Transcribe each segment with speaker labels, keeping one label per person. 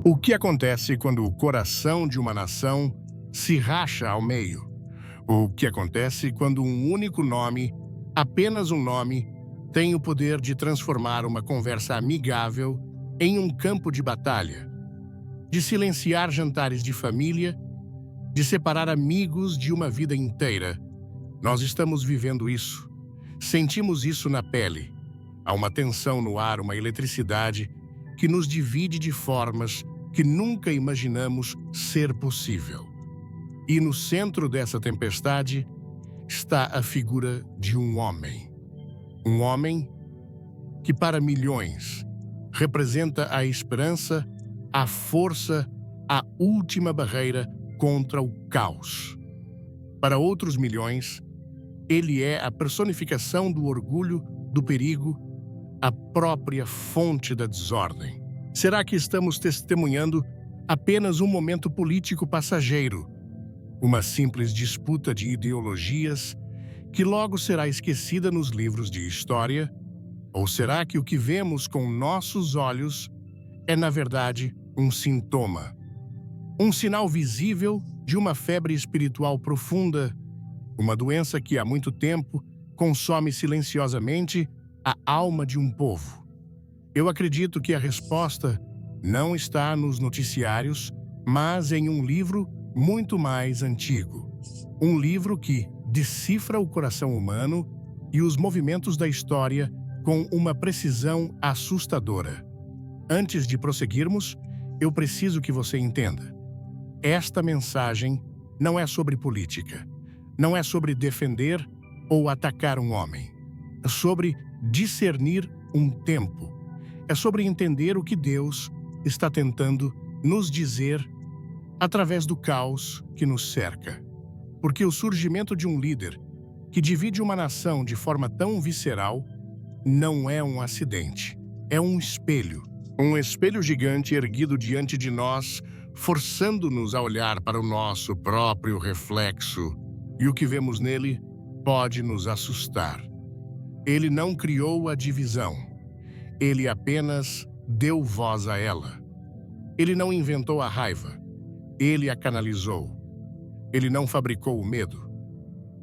Speaker 1: O que acontece quando o coração de uma nação se racha ao meio? O que acontece quando um único nome, apenas um nome, tem o poder de transformar uma conversa amigável em um campo de batalha, de silenciar jantares de família, de separar amigos de uma vida inteira? Nós estamos vivendo isso. Sentimos isso na pele. Há uma tensão no ar, uma eletricidade que nos divide de formas que nunca imaginamos ser possível. E no centro dessa tempestade está a figura de um homem. Um homem que, para milhões, representa a esperança, a força, a última barreira contra o caos. Para outros milhões, ele é a personificação do orgulho, do perigo, a própria fonte da desordem. Será que estamos testemunhando apenas um momento político passageiro, uma simples disputa de ideologias que logo será esquecida nos livros de história? Ou será que o que vemos com nossos olhos é, na verdade, um sintoma, um sinal visível de uma febre espiritual profunda, uma doença que há muito tempo consome silenciosamente a alma de um povo? Eu acredito que a resposta não está nos noticiários, mas em um livro muito mais antigo. Um livro que decifra o coração humano e os movimentos da história com uma precisão assustadora. Antes de prosseguirmos, eu preciso que você entenda. Esta mensagem não é sobre política, não é sobre defender ou atacar um homem. É sobre discernir um tempo. É sobre entender o que Deus está tentando nos dizer através do caos que nos cerca. Porque o surgimento de um líder que divide uma nação de forma tão visceral não é um acidente, é um espelho gigante erguido diante de nós, forçando-nos a olhar para o nosso próprio reflexo, e o que vemos nele pode nos assustar. Ele não criou a divisão. Ele apenas deu voz a ela. Ele não inventou a raiva. Ele a canalizou. Ele não fabricou o medo.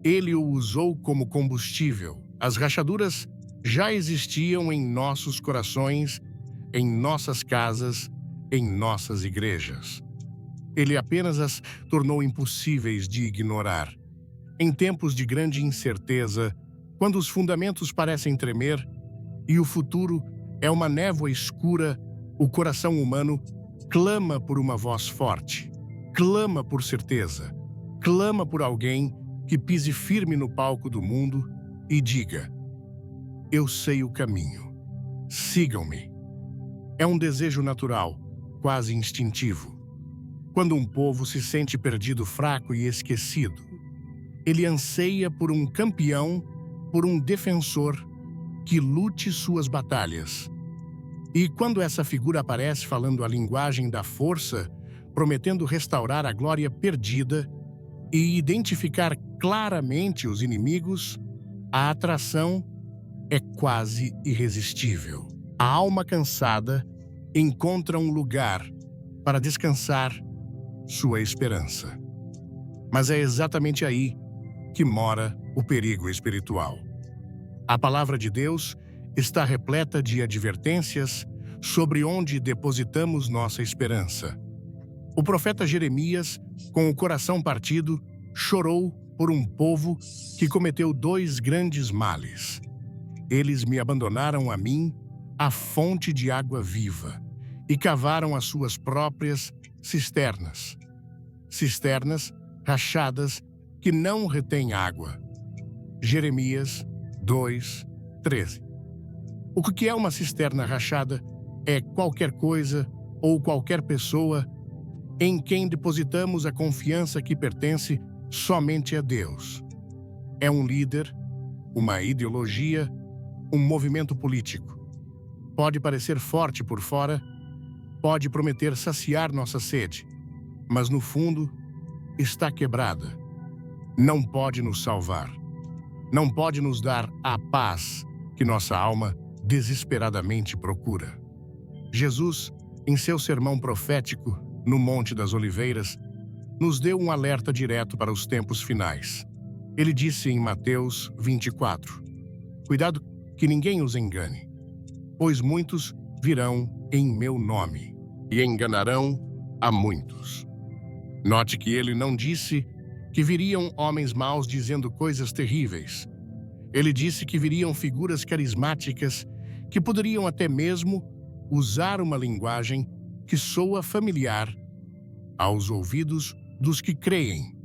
Speaker 1: Ele o usou como combustível. As rachaduras já existiam em nossos corações, em nossas casas, em nossas igrejas. Ele apenas as tornou impossíveis de ignorar. Em tempos de grande incerteza, quando os fundamentos parecem tremer e o futuro é uma névoa escura, o coração humano clama por uma voz forte, clama por certeza, clama por alguém que pise firme no palco do mundo e diga: eu sei o caminho, sigam-me. É um desejo natural, quase instintivo. Quando um povo se sente perdido, fraco e esquecido, ele anseia por um campeão, por um defensor que lute suas batalhas. E quando essa figura aparece falando a linguagem da força, prometendo restaurar a glória perdida e identificar claramente os inimigos, a atração é quase irresistível. A alma cansada encontra um lugar para descansar sua esperança. Mas é exatamente aí que mora o perigo espiritual. A palavra de Deus está repleta de advertências sobre onde depositamos nossa esperança. O profeta Jeremias, com o coração partido, chorou por um povo que cometeu dois grandes males. Eles me abandonaram a mim, a fonte de água viva, e cavaram as suas próprias cisternas. Cisternas rachadas que não retêm água. Jeremias 2:13. O que é uma cisterna rachada é qualquer coisa ou qualquer pessoa em quem depositamos a confiança que pertence somente a Deus. É um líder, uma ideologia, um movimento político. Pode parecer forte por fora, pode prometer saciar nossa sede, mas no fundo está quebrada. Não pode nos salvar. Não pode nos dar a paz que nossa alma desesperadamente procura. Jesus em seu sermão profético, no Monte das Oliveiras, nos deu um alerta direto para os tempos finais. Ele disse em Mateus 24: Cuidado que ninguém os engane, pois muitos virão em meu nome e enganarão a muitos. Note que ele não disse que viriam homens maus dizendo coisas terríveis. Ele disse que viriam figuras carismáticas que poderiam até mesmo usar uma linguagem que soa familiar aos ouvidos dos que creem,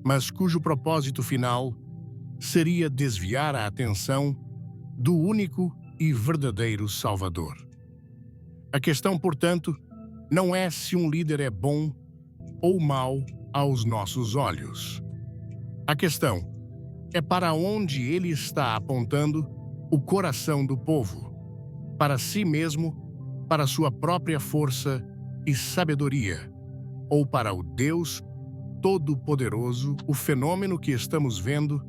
Speaker 1: mas cujo propósito final seria desviar a atenção do único e verdadeiro Salvador. A questão, portanto, não é se um líder é bom ou mau aos nossos olhos. A questão é para onde ele está apontando o coração do povo, para si mesmo, para sua própria força e sabedoria, ou para o Deus Todo-Poderoso. O fenômeno que estamos vendo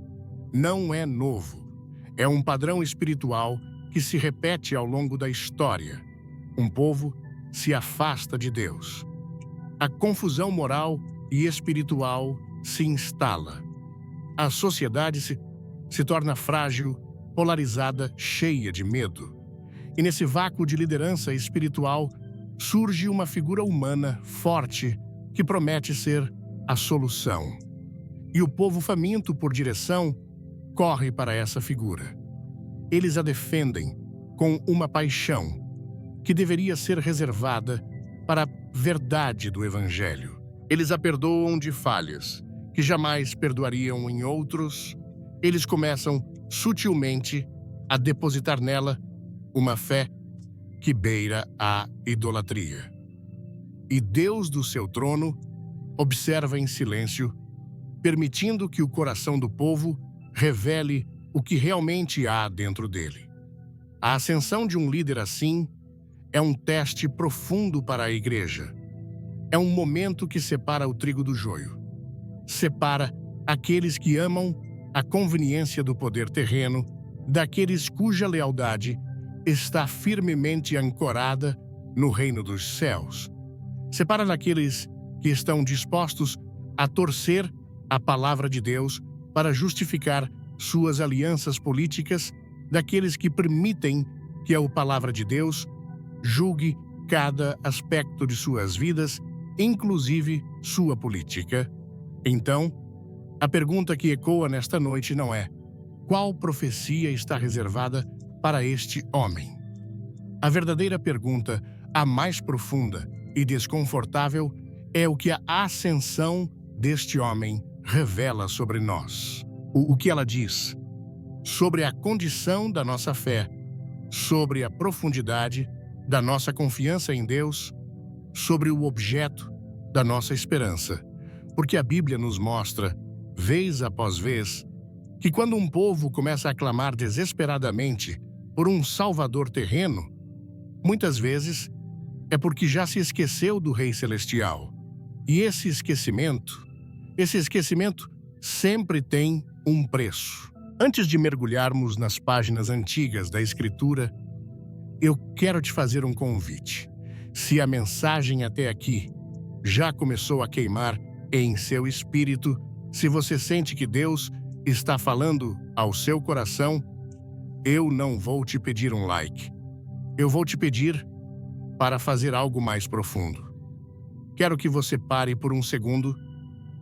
Speaker 1: não é novo. É um padrão espiritual que se repete ao longo da história. Um povo se afasta de Deus. A confusão moral e espiritual se instala. A sociedade se torna frágil, polarizada, cheia de medo. E nesse vácuo de liderança espiritual surge uma figura humana forte que promete ser a solução. E o povo faminto por direção corre para essa figura. Eles a defendem com uma paixão que deveria ser reservada para a verdade do Evangelho. Eles a perdoam de falhas que jamais perdoariam em outros. Eles começam sutilmente a depositar nela uma fé que beira a idolatria. E Deus do seu trono observa em silêncio, permitindo que o coração do povo revele o que realmente há dentro dele. A ascensão de um líder assim é um teste profundo para a igreja. É um momento que separa o trigo do joio. Separa aqueles que amam a conveniência do poder terreno daqueles cuja lealdade está firmemente ancorada no reino dos céus. Separa daqueles que estão dispostos a torcer a palavra de Deus para justificar suas alianças políticas daqueles que permitem que a palavra de Deus julgue cada aspecto de suas vidas, inclusive sua política. Então, a pergunta que ecoa nesta noite não é: qual profecia está reservada para este homem? A verdadeira pergunta, a mais profunda e desconfortável, é o que a ascensão deste homem revela sobre nós. O que ela diz sobre a condição da nossa fé, sobre a profundidade da nossa confiança em Deus, sobre o objeto da nossa esperança. Porque a Bíblia nos mostra, vez após vez, que quando um povo começa a clamar desesperadamente por um Salvador terreno, muitas vezes é porque já se esqueceu do Rei Celestial. E esse esquecimento sempre tem um preço. Antes de mergulharmos nas páginas antigas da Escritura, eu quero te fazer um convite. Se a mensagem até aqui já começou a queimar em seu espírito, se você sente que Deus está falando ao seu coração, eu não vou te pedir um like. Eu vou te pedir para fazer algo mais profundo. Quero que você pare por um segundo,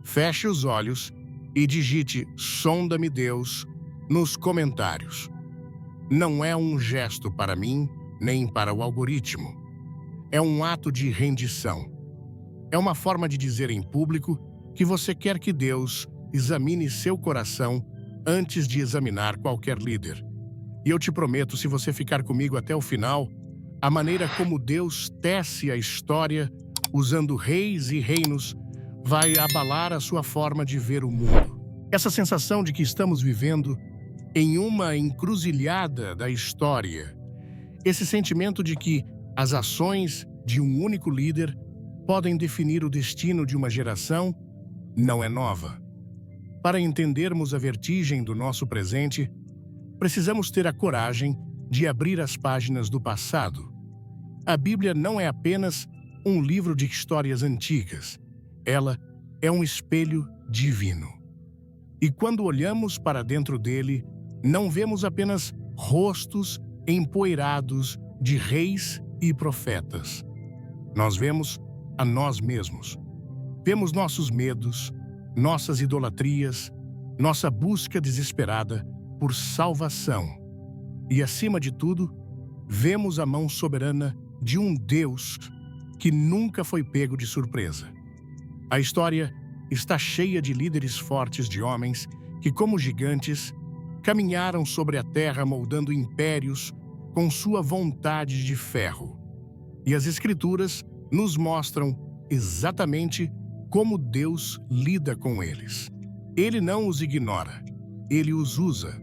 Speaker 1: feche os olhos e digite "Sonda-me, Deus" nos comentários. Não é um gesto para mim, nem para o algoritmo. É um ato de rendição. É uma forma de dizer em público que você quer que Deus examine seu coração antes de examinar qualquer líder. E eu te prometo, se você ficar comigo até o final, a maneira como Deus tece a história, usando reis e reinos, vai abalar a sua forma de ver o mundo. Essa sensação de que estamos vivendo em uma encruzilhada da história, esse sentimento de que as ações de um único líder podem definir o destino de uma geração, não é nova. Para entendermos a vertigem do nosso presente, precisamos ter a coragem de abrir as páginas do passado. A Bíblia não é apenas um livro de histórias antigas. Ela é um espelho divino. E quando olhamos para dentro dele, não vemos apenas rostos empoeirados de reis e profetas. Nós vemos a nós mesmos. Vemos nossos medos, nossas idolatrias, nossa busca desesperada por salvação. E, acima de tudo, vemos a mão soberana de um Deus que nunca foi pego de surpresa. A história está cheia de líderes fortes, de homens que, como gigantes, caminharam sobre a terra moldando impérios com sua vontade de ferro. E as Escrituras nos mostram exatamente como Deus lida com eles. Ele não os ignora, ele os usa,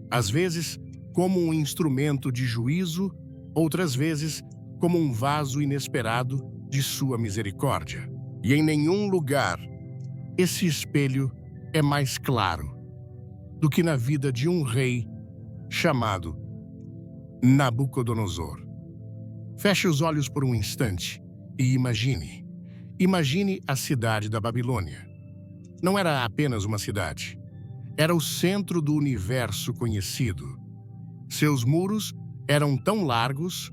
Speaker 1: às vezes como um instrumento de juízo, outras vezes como um vaso inesperado de sua misericórdia. E em nenhum lugar esse espelho é mais claro do que na vida de um rei chamado Nabucodonosor. Feche os olhos por um instante e imagine. Imagine a cidade da Babilônia. Não era apenas uma cidade. Era o centro do universo conhecido. Seus muros eram tão largos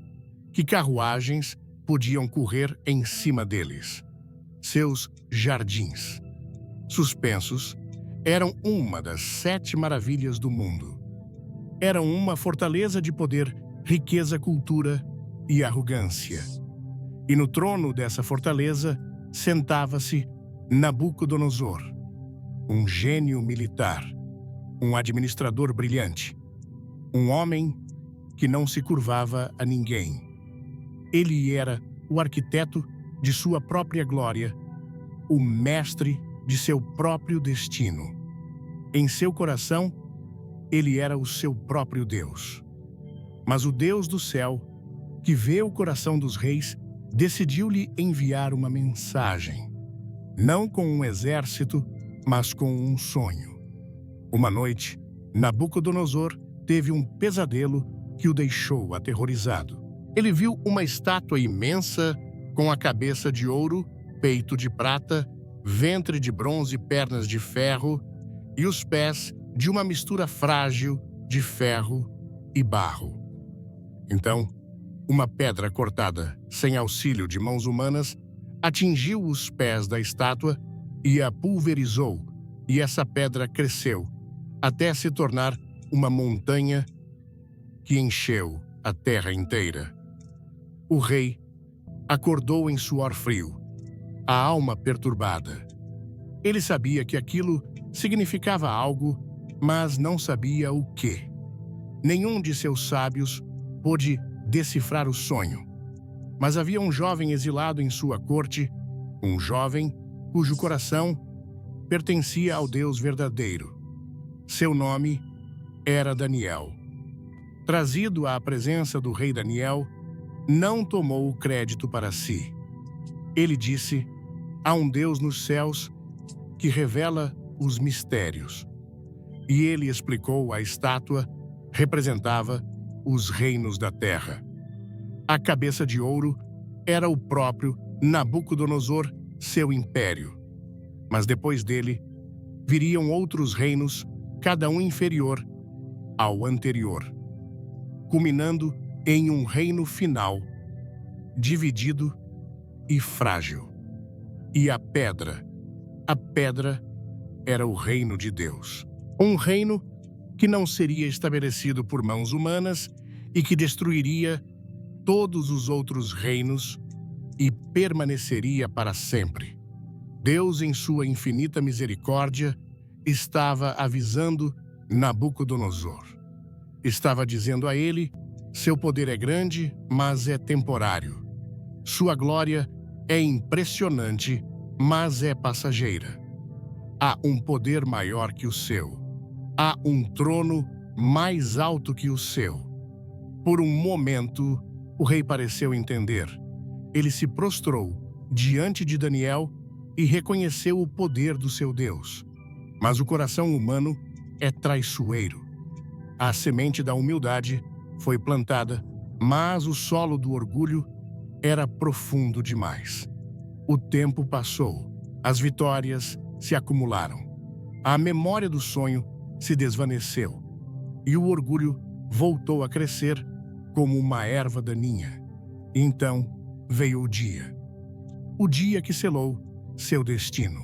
Speaker 1: que carruagens podiam correr em cima deles. Seus jardins, suspensos, eram uma das 7 maravilhas do mundo. Eram uma fortaleza de poder, riqueza, cultura e arrogância. E no trono dessa fortaleza sentava-se Nabucodonosor, um gênio militar, um administrador brilhante, um homem que não se curvava a ninguém. Ele era o arquiteto de sua própria glória, o mestre de seu próprio destino. Em seu coração, ele era o seu próprio Deus. Mas o Deus do céu, que vê o coração dos reis, decidiu-lhe enviar uma mensagem. Não com um exército, mas com um sonho. Uma noite, Nabucodonosor teve um pesadelo que o deixou aterrorizado. Ele viu uma estátua imensa com a cabeça de ouro, peito de prata, ventre de bronze, pernas de ferro e os pés de uma mistura frágil de ferro e barro. Então, uma pedra cortada, sem auxílio de mãos humanas, atingiu os pés da estátua e a pulverizou, e essa pedra cresceu, até se tornar uma montanha que encheu a terra inteira. O rei acordou em suor frio, a alma perturbada. Ele sabia que aquilo significava algo, mas não sabia o quê. Nenhum de seus sábios pôde decifrar o sonho. Mas havia um jovem exilado em sua corte, um jovem cujo coração pertencia ao Deus verdadeiro. Seu nome era Daniel. Trazido à presença do rei Daniel, não tomou o crédito para si. Ele disse: há um Deus nos céus que revela os mistérios. E ele explicou: a estátua representava os reinos da terra. A cabeça de ouro era o próprio Nabucodonosor, seu império. Mas depois dele, viriam outros reinos, cada um inferior ao anterior, culminando em um reino final, dividido e frágil. E a pedra era o reino de Deus. Um reino que não seria estabelecido por mãos humanas e que destruiria todos os outros reinos e permaneceria para sempre. Deus, em sua infinita misericórdia, estava avisando Nabucodonosor. Estava dizendo a ele: seu poder é grande, mas é temporário. Sua glória é impressionante, mas é passageira. Há um poder maior que o seu. Há um trono mais alto que o seu. Por um momento, o rei pareceu entender. Ele se prostrou diante de Daniel e reconheceu o poder do seu Deus. Mas o coração humano é traiçoeiro. A semente da humildade foi plantada, mas o solo do orgulho era profundo demais. O tempo passou, as vitórias se acumularam, a memória do sonho se desvaneceu e o orgulho voltou a crescer como uma erva daninha. Então veio o dia que selou seu destino.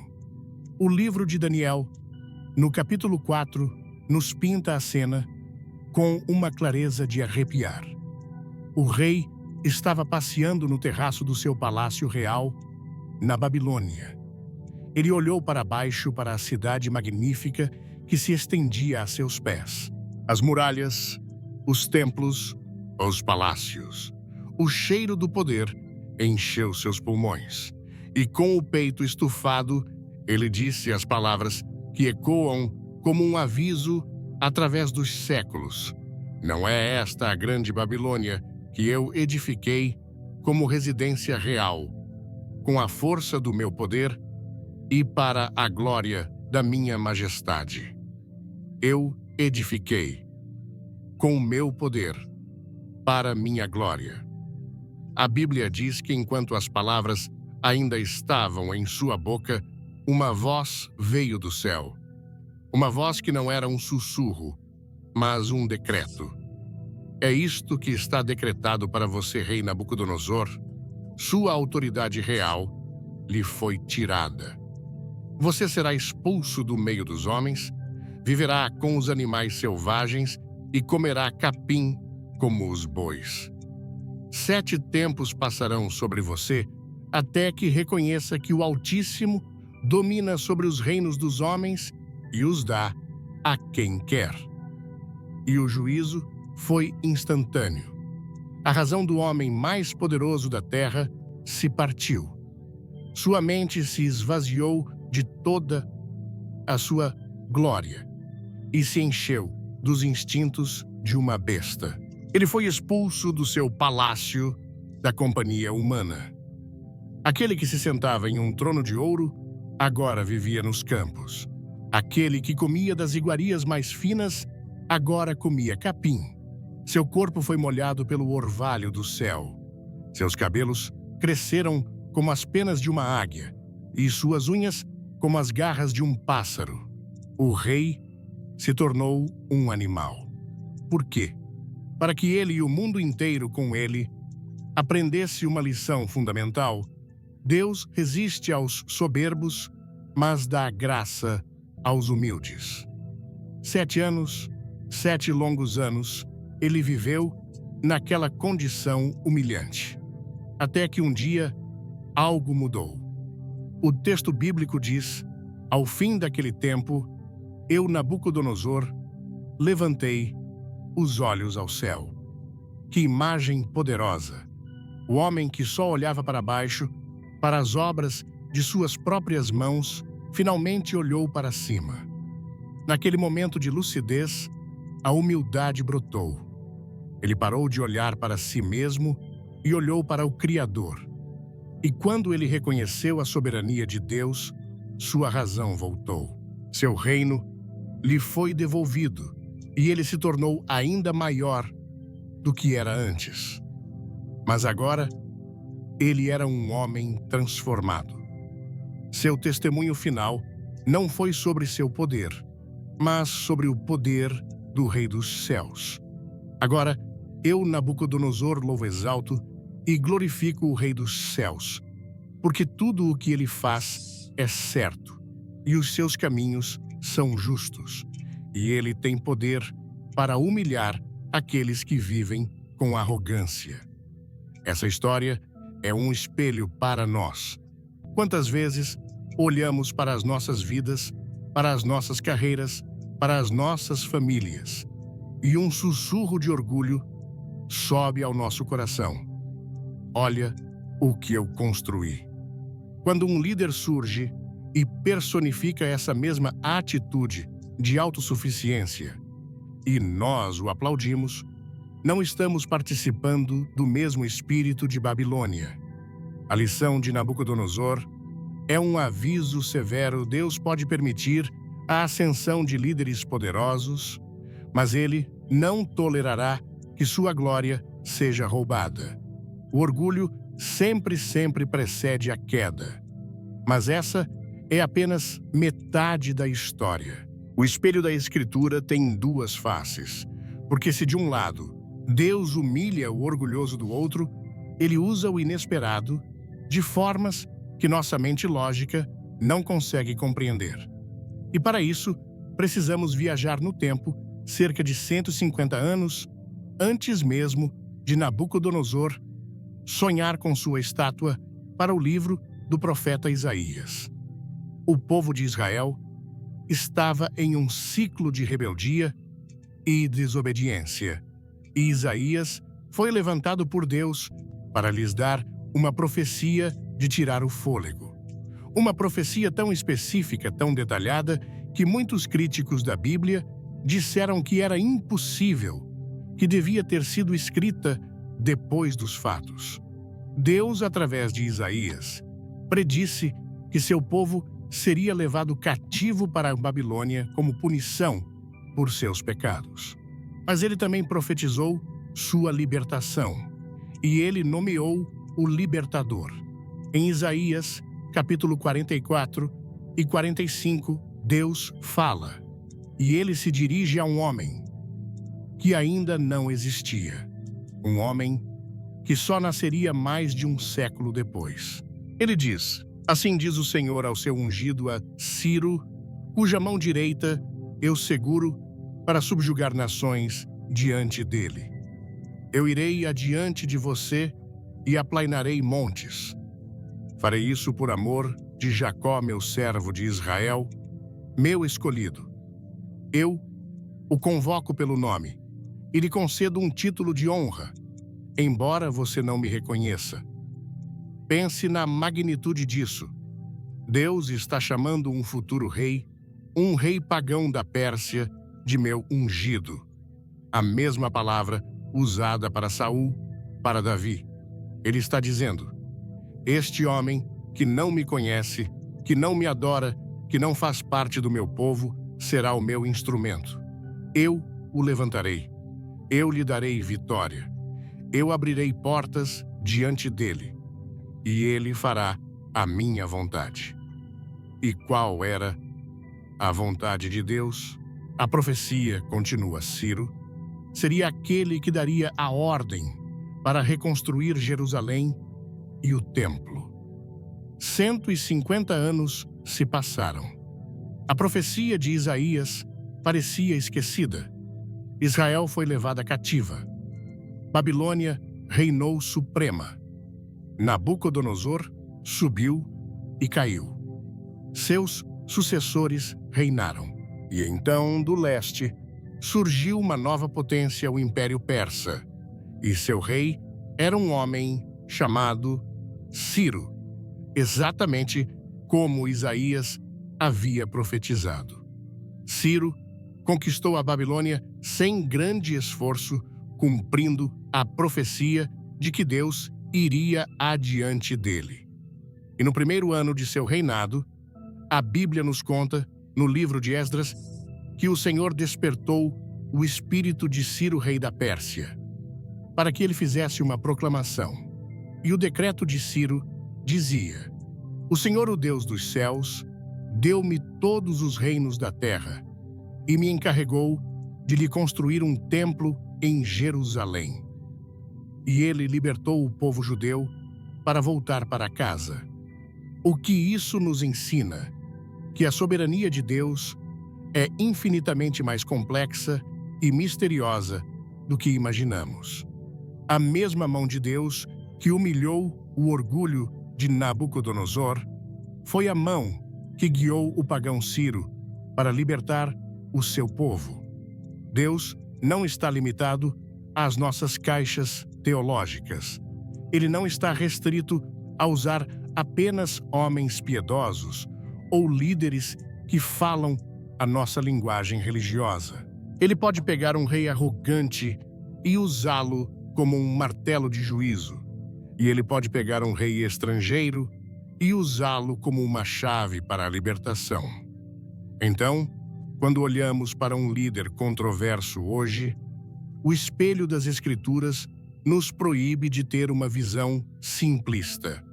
Speaker 1: O livro de Daniel, no capítulo 4, nos pinta a cena com uma clareza de arrepiar. O rei estava passeando no terraço do seu palácio real, na Babilônia. Ele olhou para baixo para a cidade magnífica que se estendia a seus pés. As muralhas, os templos, os palácios. O cheiro do poder encheu seus pulmões. E com o peito estufado, ele disse as palavras que ecoam como um aviso através dos séculos. Não é esta a grande Babilônia que eu edifiquei como residência real, com a força do meu poder e para a glória da minha majestade. Eu edifiquei com o meu poder para minha glória. A Bíblia diz que enquanto as palavras ainda estavam em sua boca, uma voz veio do céu. Uma voz que não era um sussurro, mas um decreto. É isto que está decretado para você, rei Nabucodonosor. Sua autoridade real lhe foi tirada. Você será expulso do meio dos homens, viverá com os animais selvagens e comerá capim como os bois. 7 tempos passarão sobre você, até que reconheça que o Altíssimo domina sobre os reinos dos homens e os dá a quem quer. E o juízo foi instantâneo. A razão do homem mais poderoso da terra se partiu. Sua mente se esvaziou de toda a sua glória e se encheu dos instintos de uma besta. Ele foi expulso do seu palácio da companhia humana. Aquele que se sentava em um trono de ouro, agora vivia nos campos. Aquele que comia das iguarias mais finas, agora comia capim. Seu corpo foi molhado pelo orvalho do céu. Seus cabelos cresceram como as penas de uma águia, e suas unhas como as garras de um pássaro. O rei se tornou um animal. Por quê? Para que ele e o mundo inteiro com ele aprendesse uma lição fundamental. Deus resiste aos soberbos, mas dá graça aos humildes. 7 anos, 7 longos anos, ele viveu naquela condição humilhante. Até que um dia, algo mudou. O texto bíblico diz: ao fim daquele tempo, eu, Nabucodonosor, levantei os olhos ao céu. Que imagem poderosa! O homem que só olhava para baixo, para as obras de suas próprias mãos, finalmente olhou para cima. Naquele momento de lucidez, a humildade brotou. Ele parou de olhar para si mesmo e olhou para o Criador. E quando ele reconheceu a soberania de Deus, sua razão voltou. Seu reino lhe foi devolvido e ele se tornou ainda maior do que era antes. Mas agora, ele era um homem transformado. Seu testemunho final não foi sobre seu poder, mas sobre o poder do Rei dos Céus. Agora, eu, Nabucodonosor, louvo, exalto e glorifico o Rei dos Céus, porque tudo o que ele faz é certo, e os seus caminhos são justos, e ele tem poder para humilhar aqueles que vivem com arrogância. Essa história é um espelho para nós. Quantas vezes olhamos para as nossas vidas, para as nossas carreiras, para as nossas famílias, e um sussurro de orgulho sobe ao nosso coração. Olha o que eu construí. Quando um líder surge e personifica essa mesma atitude de autossuficiência, e nós o aplaudimos, não estamos participando do mesmo espírito de Babilônia. A lição de Nabucodonosor é um aviso severo. Deus pode permitir a ascensão de líderes poderosos, mas ele não tolerará que sua glória seja roubada. O orgulho sempre precede a queda. Mas essa é apenas metade da história. O espelho da Escritura tem duas faces, porque se de um lado Deus humilha o orgulhoso do outro, ele usa o inesperado de formas que nossa mente lógica não consegue compreender. E para isso, precisamos viajar no tempo cerca de 150 anos antes mesmo de Nabucodonosor sonhar com sua estátua para o livro do profeta Isaías. O povo de Israel estava em um ciclo de rebeldia e desobediência, e Isaías foi levantado por Deus para lhes dar uma profecia de tirar o fôlego. Uma profecia tão específica, tão detalhada, que muitos críticos da Bíblia disseram que era impossível, que devia ter sido escrita depois dos fatos. Deus, através de Isaías, predisse que seu povo seria levado cativo para a Babilônia como punição por seus pecados. Mas ele também profetizou sua libertação, e ele nomeou o libertador. Em Isaías, capítulo 44 e 45, Deus fala, e ele se dirige a um homem que ainda não existia, um homem que só nasceria mais de um século depois. Ele diz: assim diz o Senhor ao seu ungido, a Ciro, cuja mão direita eu seguro para subjugar nações diante dele. Eu irei adiante de você e aplainarei montes. Farei isso por amor de Jacó, meu servo, de Israel, meu escolhido. Eu o convoco pelo nome e lhe concedo um título de honra, embora você não me reconheça. Pense na magnitude disso. Deus está chamando um futuro rei, um rei pagão da Pérsia, de meu ungido. A mesma palavra usada para Saul, para Davi. Ele está dizendo: este homem que não me conhece, que não me adora, que não faz parte do meu povo, será o meu instrumento. Eu o levantarei. Eu lhe darei vitória. Eu abrirei portas diante dele, e ele fará a minha vontade. E qual era a vontade de Deus? A profecia, continua Ciro, seria aquele que daria a ordem para reconstruir Jerusalém e o templo. 150 anos se passaram. A profecia de Isaías parecia esquecida. Israel foi levada cativa. Babilônia reinou suprema. Nabucodonosor subiu e caiu. Seus sucessores reinaram. E então, do leste, surgiu uma nova potência, o Império Persa. E seu rei era um homem chamado Ciro, exatamente como Isaías havia profetizado. Ciro conquistou a Babilônia sem grande esforço, cumprindo a profecia de que Deus iria adiante dele. E no primeiro ano de seu reinado, a Bíblia nos conta, no livro de Esdras, que o Senhor despertou o espírito de Ciro, rei da Pérsia, para que ele fizesse uma proclamação. E o decreto de Ciro dizia: o Senhor, o Deus dos céus, deu-me todos os reinos da terra e me encarregou de lhe construir um templo em Jerusalém. E ele libertou o povo judeu para voltar para casa. O que isso nos ensina? Que a soberania de Deus é infinitamente mais complexa e misteriosa do que imaginamos. A mesma mão de Deus que humilhou o orgulho de Nabucodonosor foi a mão que guiou o pagão Ciro para libertar o seu povo. Deus não está limitado às nossas caixas teológicas. Ele não está restrito a usar apenas homens piedosos ou líderes que falam a nossa linguagem religiosa. Ele pode pegar um rei arrogante e usá-lo como um martelo de juízo. E ele pode pegar um rei estrangeiro e usá-lo como uma chave para a libertação. Então, quando olhamos para um líder controverso hoje, o espelho das Escrituras nos proíbe de ter uma visão simplista.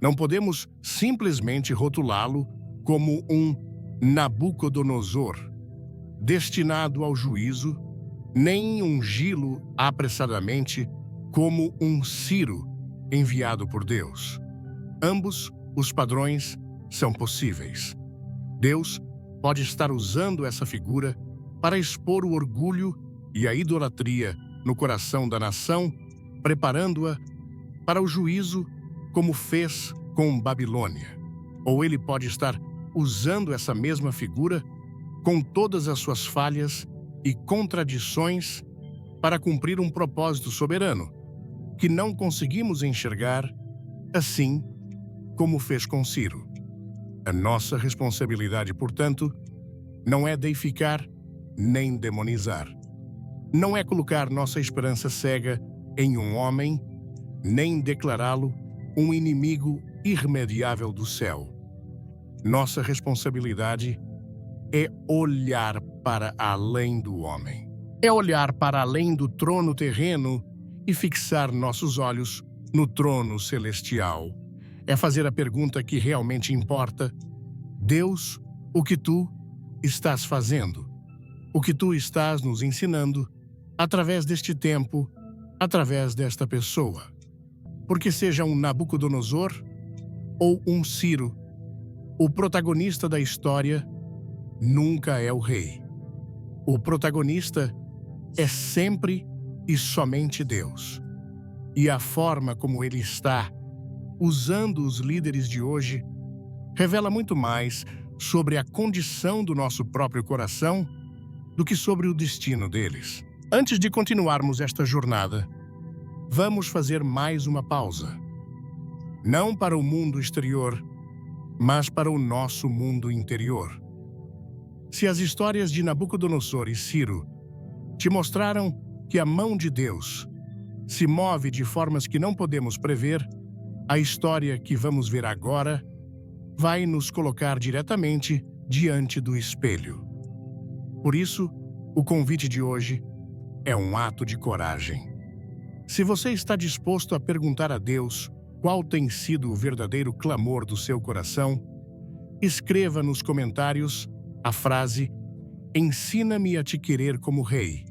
Speaker 1: Não podemos simplesmente rotulá-lo como um Nabucodonosor, destinado ao juízo, nem ungí-lo apressadamente como um Ciro enviado por Deus. Ambos os padrões são possíveis. Deus pode estar usando essa figura para expor o orgulho e a idolatria no coração da nação, preparando-a para o juízo, como fez com Babilônia. Ou ele pode estar usando essa mesma figura, com todas as suas falhas e contradições, para cumprir um propósito soberano, que não conseguimos enxergar, assim como fez com Ciro. A nossa responsabilidade, portanto, não é deificar nem demonizar. Não é colocar nossa esperança cega em um homem, nem declará-lo um inimigo irremediável do céu. Nossa responsabilidade é olhar para além do homem. É olhar para além do trono terreno e fixar nossos olhos no trono celestial. É fazer a pergunta que realmente importa: Deus, o que tu estás fazendo? O que tu estás nos ensinando através deste tempo, através desta pessoa? Porque seja um Nabucodonosor ou um Ciro, o protagonista da história nunca é o rei. O protagonista é sempre e somente Deus. E a forma como ele está usando os líderes de hoje revela muito mais sobre a condição do nosso próprio coração do que sobre o destino deles. Antes de continuarmos esta jornada, vamos fazer mais uma pausa. Não para o mundo exterior, mas para o nosso mundo interior. Se as histórias de Nabucodonosor e Ciro te mostraram que a mão de Deus se move de formas que não podemos prever, a história que vamos ver agora vai nos colocar diretamente diante do espelho. Por isso, o convite de hoje é um ato de coragem. Se você está disposto a perguntar a Deus qual tem sido o verdadeiro clamor do seu coração, escreva nos comentários a frase "Ensina-me a te querer como rei".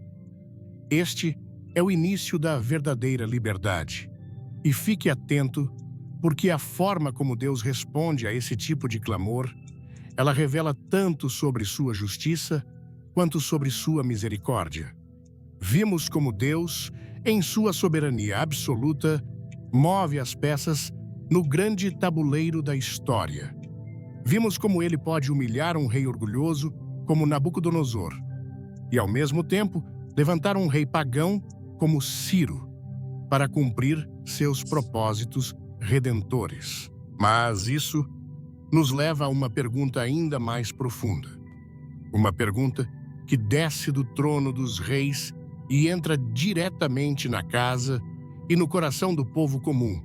Speaker 1: Este é o início da verdadeira liberdade. E fique atento, porque a forma como Deus responde a esse tipo de clamor, ela revela tanto sobre sua justiça quanto sobre sua misericórdia. Vimos como Deus, em sua soberania absoluta, move as peças no grande tabuleiro da história. Vimos como ele pode humilhar um rei orgulhoso como Nabucodonosor e, ao mesmo tempo, levantar um rei pagão como Ciro para cumprir seus propósitos redentores. Mas isso nos leva a uma pergunta ainda mais profunda. Uma pergunta que desce do trono dos reis e entra diretamente na casa e no coração do povo comum.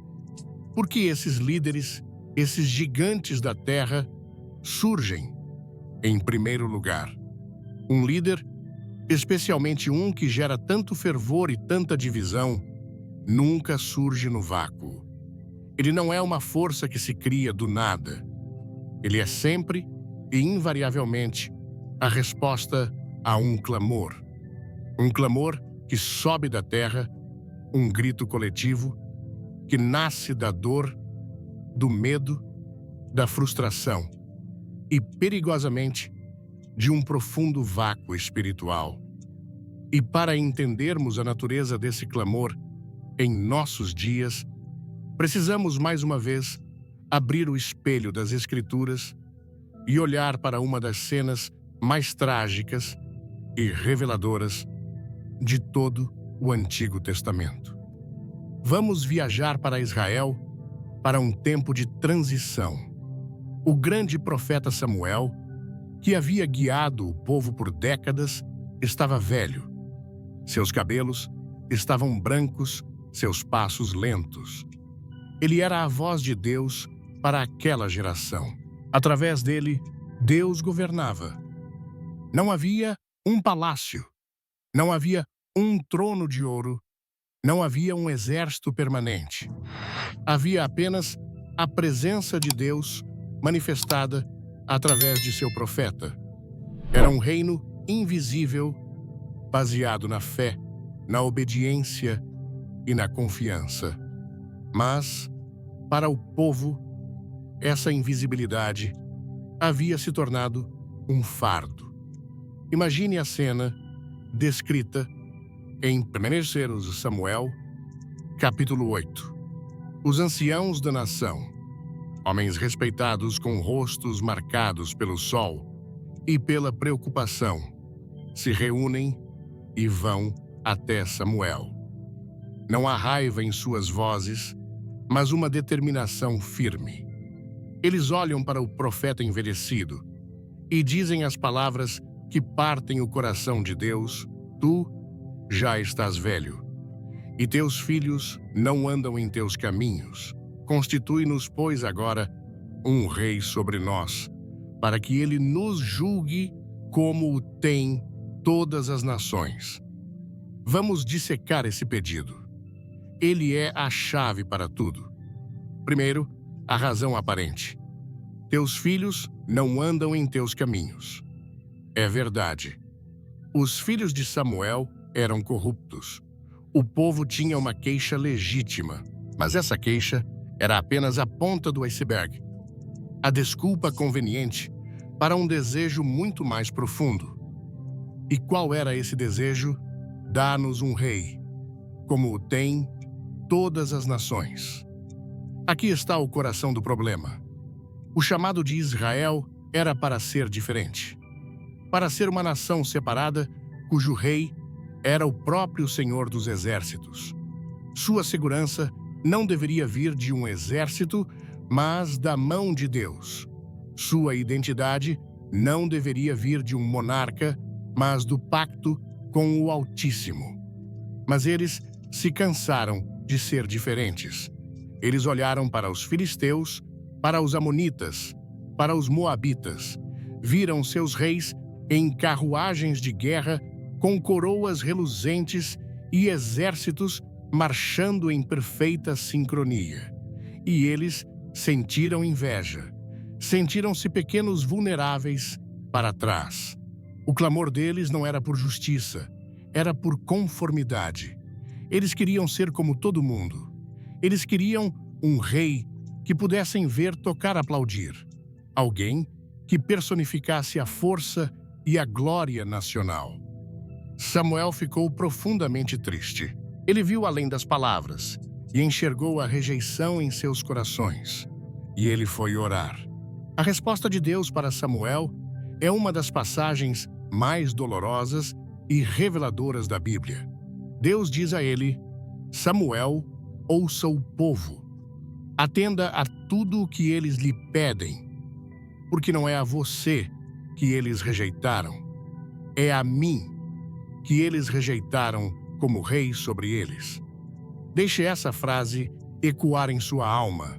Speaker 1: Por que esses líderes, esses gigantes da terra, surgem em primeiro lugar? Um líder, especialmente um que gera tanto fervor e tanta divisão, nunca surge no vácuo. Ele não é uma força que se cria do nada. Ele é sempre e invariavelmente a resposta a um clamor. Um clamor que sobe da terra, um grito coletivo que nasce da dor, do medo, da frustração e, perigosamente, de um profundo vácuo espiritual. E para entendermos a natureza desse clamor em nossos dias, precisamos mais uma vez abrir o espelho das Escrituras e olhar para uma das cenas mais trágicas e reveladoras de todo o Antigo Testamento. Vamos viajar para Israel para um tempo de transição. O grande profeta Samuel, que havia guiado o povo por décadas, estava velho. Seus cabelos estavam brancos, seus passos lentos. Ele era a voz de Deus para aquela geração. Através dele, Deus governava. Não havia um palácio, não havia um trono de ouro, Não havia um exército permanente. Havia apenas a presença de Deus manifestada através de seu profeta. Era um reino invisível, baseado na fé, na obediência e na confiança. Mas, para o povo, essa invisibilidade havia se tornado um fardo. Imagine a cena descrita em 1 Samuel, capítulo 8. Os anciãos da nação, homens respeitados com rostos marcados pelo sol e pela preocupação, se reúnem e vão até Samuel. Não há raiva em suas vozes, mas uma determinação firme. Eles olham para o profeta envelhecido e dizem as palavras que partem o coração de Deus: Tu já estás velho, e teus filhos não andam em teus caminhos. Constitui-nos, pois, agora um rei sobre nós, para que ele nos julgue como o tem todas as nações. Vamos dissecar esse pedido. Ele é a chave para tudo. Primeiro, a razão aparente. Teus filhos não andam em teus caminhos. É verdade. Os filhos de Samuel eram corruptos. O povo tinha uma queixa legítima, mas essa queixa era apenas a ponta do iceberg. A desculpa conveniente para um desejo muito mais profundo. E qual era esse desejo? Dá-nos um rei, como o tem todas as nações. Aqui está o coração do problema. O chamado de Israel era para ser diferente. Para ser uma nação separada, cujo rei era o próprio Senhor dos Exércitos. Sua segurança não deveria vir de um exército, mas da mão de Deus. Sua identidade não deveria vir de um monarca, mas do pacto com o Altíssimo. Mas eles se cansaram de ser diferentes. Eles olharam para os filisteus, para os amonitas, para os moabitas. Viram seus reis em carruagens de guerra com coroas reluzentes e exércitos marchando em perfeita sincronia. E eles sentiram inveja. Sentiram-se pequenos vulneráveis para trás. O clamor deles não era por justiça, era por conformidade. Eles queriam ser como todo mundo. Eles queriam um rei que pudessem ver tocar aplaudir. Alguém que personificasse a força e a glória nacional. Samuel ficou profundamente triste. Ele viu além das palavras e enxergou a rejeição em seus corações. E ele foi orar. A resposta de Deus para Samuel é uma das passagens mais dolorosas e reveladoras da Bíblia. Deus diz a ele: Samuel, ouça o povo. Atenda a tudo o que eles lhe pedem, porque não é a você que eles rejeitaram, é a mim que eles rejeitaram como rei sobre eles. Deixe essa frase ecoar em sua alma.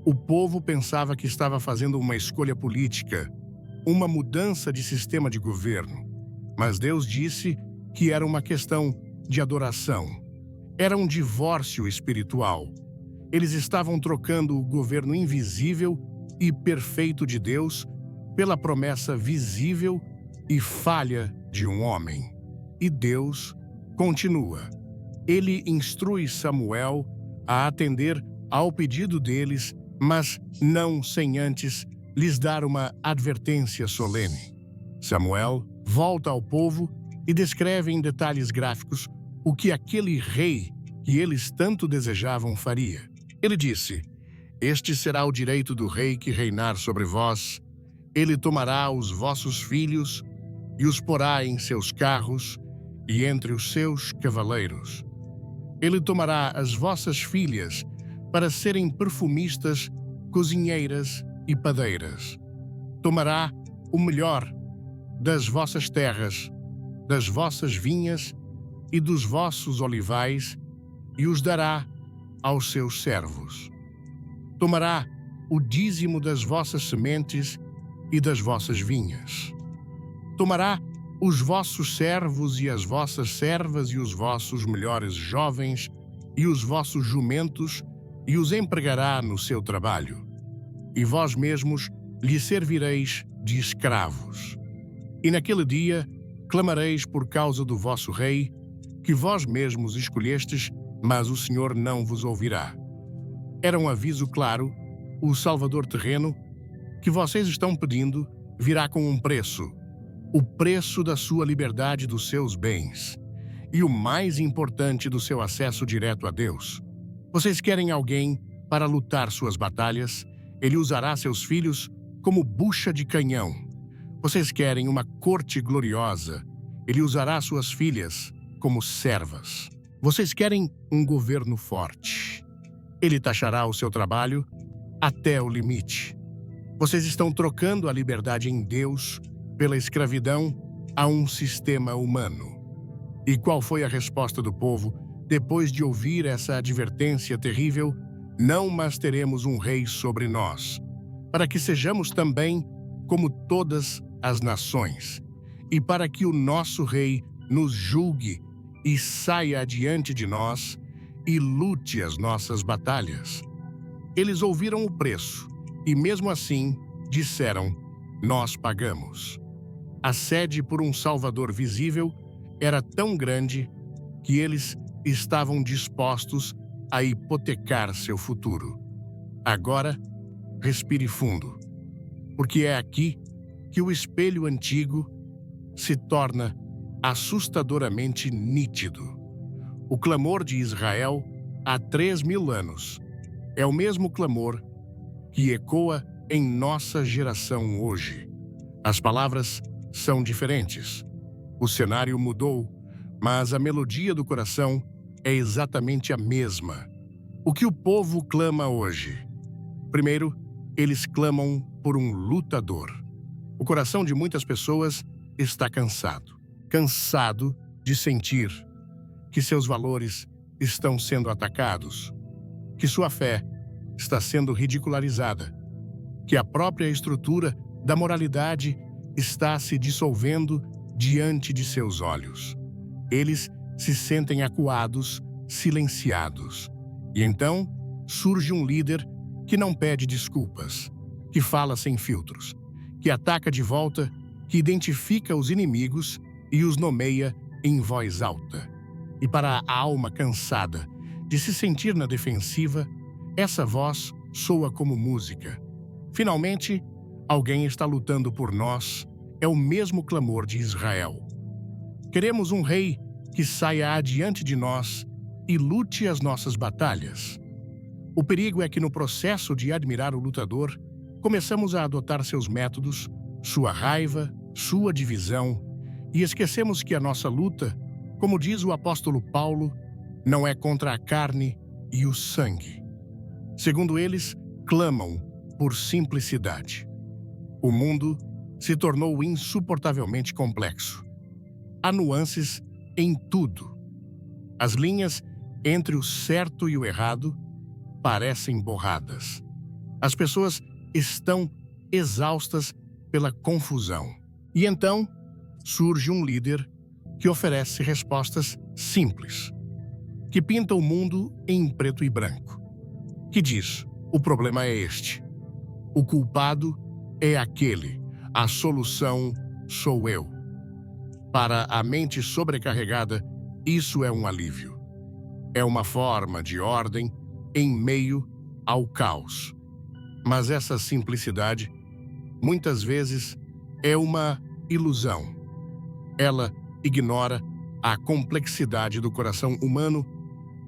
Speaker 1: O povo pensava que estava fazendo uma escolha política, uma mudança de sistema de governo. Mas Deus disse que era uma questão de adoração. Era um divórcio espiritual. Eles estavam trocando o governo invisível e perfeito de Deus pela promessa visível e falha de um homem. E Deus continua. Ele instrui Samuel a atender ao pedido deles, mas não sem antes lhes dar uma advertência solene. Samuel volta ao povo e descreve em detalhes gráficos o que aquele rei que eles tanto desejavam faria. Ele disse: Este será o direito do rei que reinar sobre vós. Ele tomará os vossos filhos e os porá em seus carros e entre os seus cavaleiros. Ele tomará as vossas filhas para serem perfumistas, cozinheiras e padeiras. Tomará o melhor das vossas terras, das vossas vinhas e dos vossos olivais e os dará aos seus servos. Tomará o dízimo das vossas sementes e das vossas vinhas. Tomará os vossos servos e as vossas servas e os vossos melhores jovens e os vossos jumentos, e os empregará no seu trabalho. E vós mesmos lhe servireis de escravos. E naquele dia clamareis por causa do vosso rei, que vós mesmos escolhestes, mas o Senhor não vos ouvirá. Era um aviso claro: o Salvador terreno que vocês estão pedindo virá com um preço, o preço da sua liberdade, dos seus bens, e o mais importante, do seu acesso direto a Deus. Vocês querem alguém para lutar suas batalhas? Ele usará seus filhos como bucha de canhão. Vocês querem uma corte gloriosa? Ele usará suas filhas como servas. Vocês querem um governo forte? Ele taxará o seu trabalho até o limite. Vocês estão trocando a liberdade em Deus pela escravidão a um sistema humano. E qual foi a resposta do povo depois de ouvir essa advertência terrível? Não mais teremos um rei sobre nós, para que sejamos também como todas as nações, e para que o nosso rei nos julgue e saia adiante de nós e lute as nossas batalhas. Eles ouviram o preço e, mesmo assim, disseram: nós pagamos. A sede por um Salvador visível era tão grande que eles estavam dispostos a hipotecar seu futuro. Agora, respire fundo, porque é aqui que o espelho antigo se torna assustadoramente nítido. O clamor de Israel há 3.000 anos é o mesmo clamor que ecoa em nossa geração hoje. As palavras são diferentes. O cenário mudou, mas a melodia do coração é exatamente a mesma. O que o povo clama hoje? Primeiro, eles clamam por um lutador. O coração de muitas pessoas está cansado. Cansado de sentir que seus valores estão sendo atacados, que sua fé está sendo ridicularizada, que a própria estrutura da moralidade está se dissolvendo diante de seus olhos. Eles se sentem acuados, silenciados. E então surge um líder que não pede desculpas, que fala sem filtros, que ataca de volta, que identifica os inimigos e os nomeia em voz alta. E para a alma cansada de se sentir na defensiva, essa voz soa como música. Finalmente, alguém está lutando por nós. É o mesmo clamor de Israel. Queremos um rei que saia adiante de nós e lute as nossas batalhas. O perigo é que, no processo de admirar o lutador, começamos a adotar seus métodos, sua raiva, sua divisão, e esquecemos que a nossa luta, como diz o apóstolo Paulo, não é contra a carne e o sangue. Segundo eles, clamam por simplicidade. O mundo se tornou insuportavelmente complexo. Há nuances em tudo. As linhas entre o certo e o errado parecem borradas. As pessoas estão exaustas pela confusão. E então surge um líder que oferece respostas simples, que pinta o mundo em preto e branco, que diz: o problema é este, o culpado é aquele, a solução sou eu. Para a mente sobrecarregada, isso é um alívio. É uma forma de ordem em meio ao caos. Mas essa simplicidade, muitas vezes, é uma ilusão. Ela ignora a complexidade do coração humano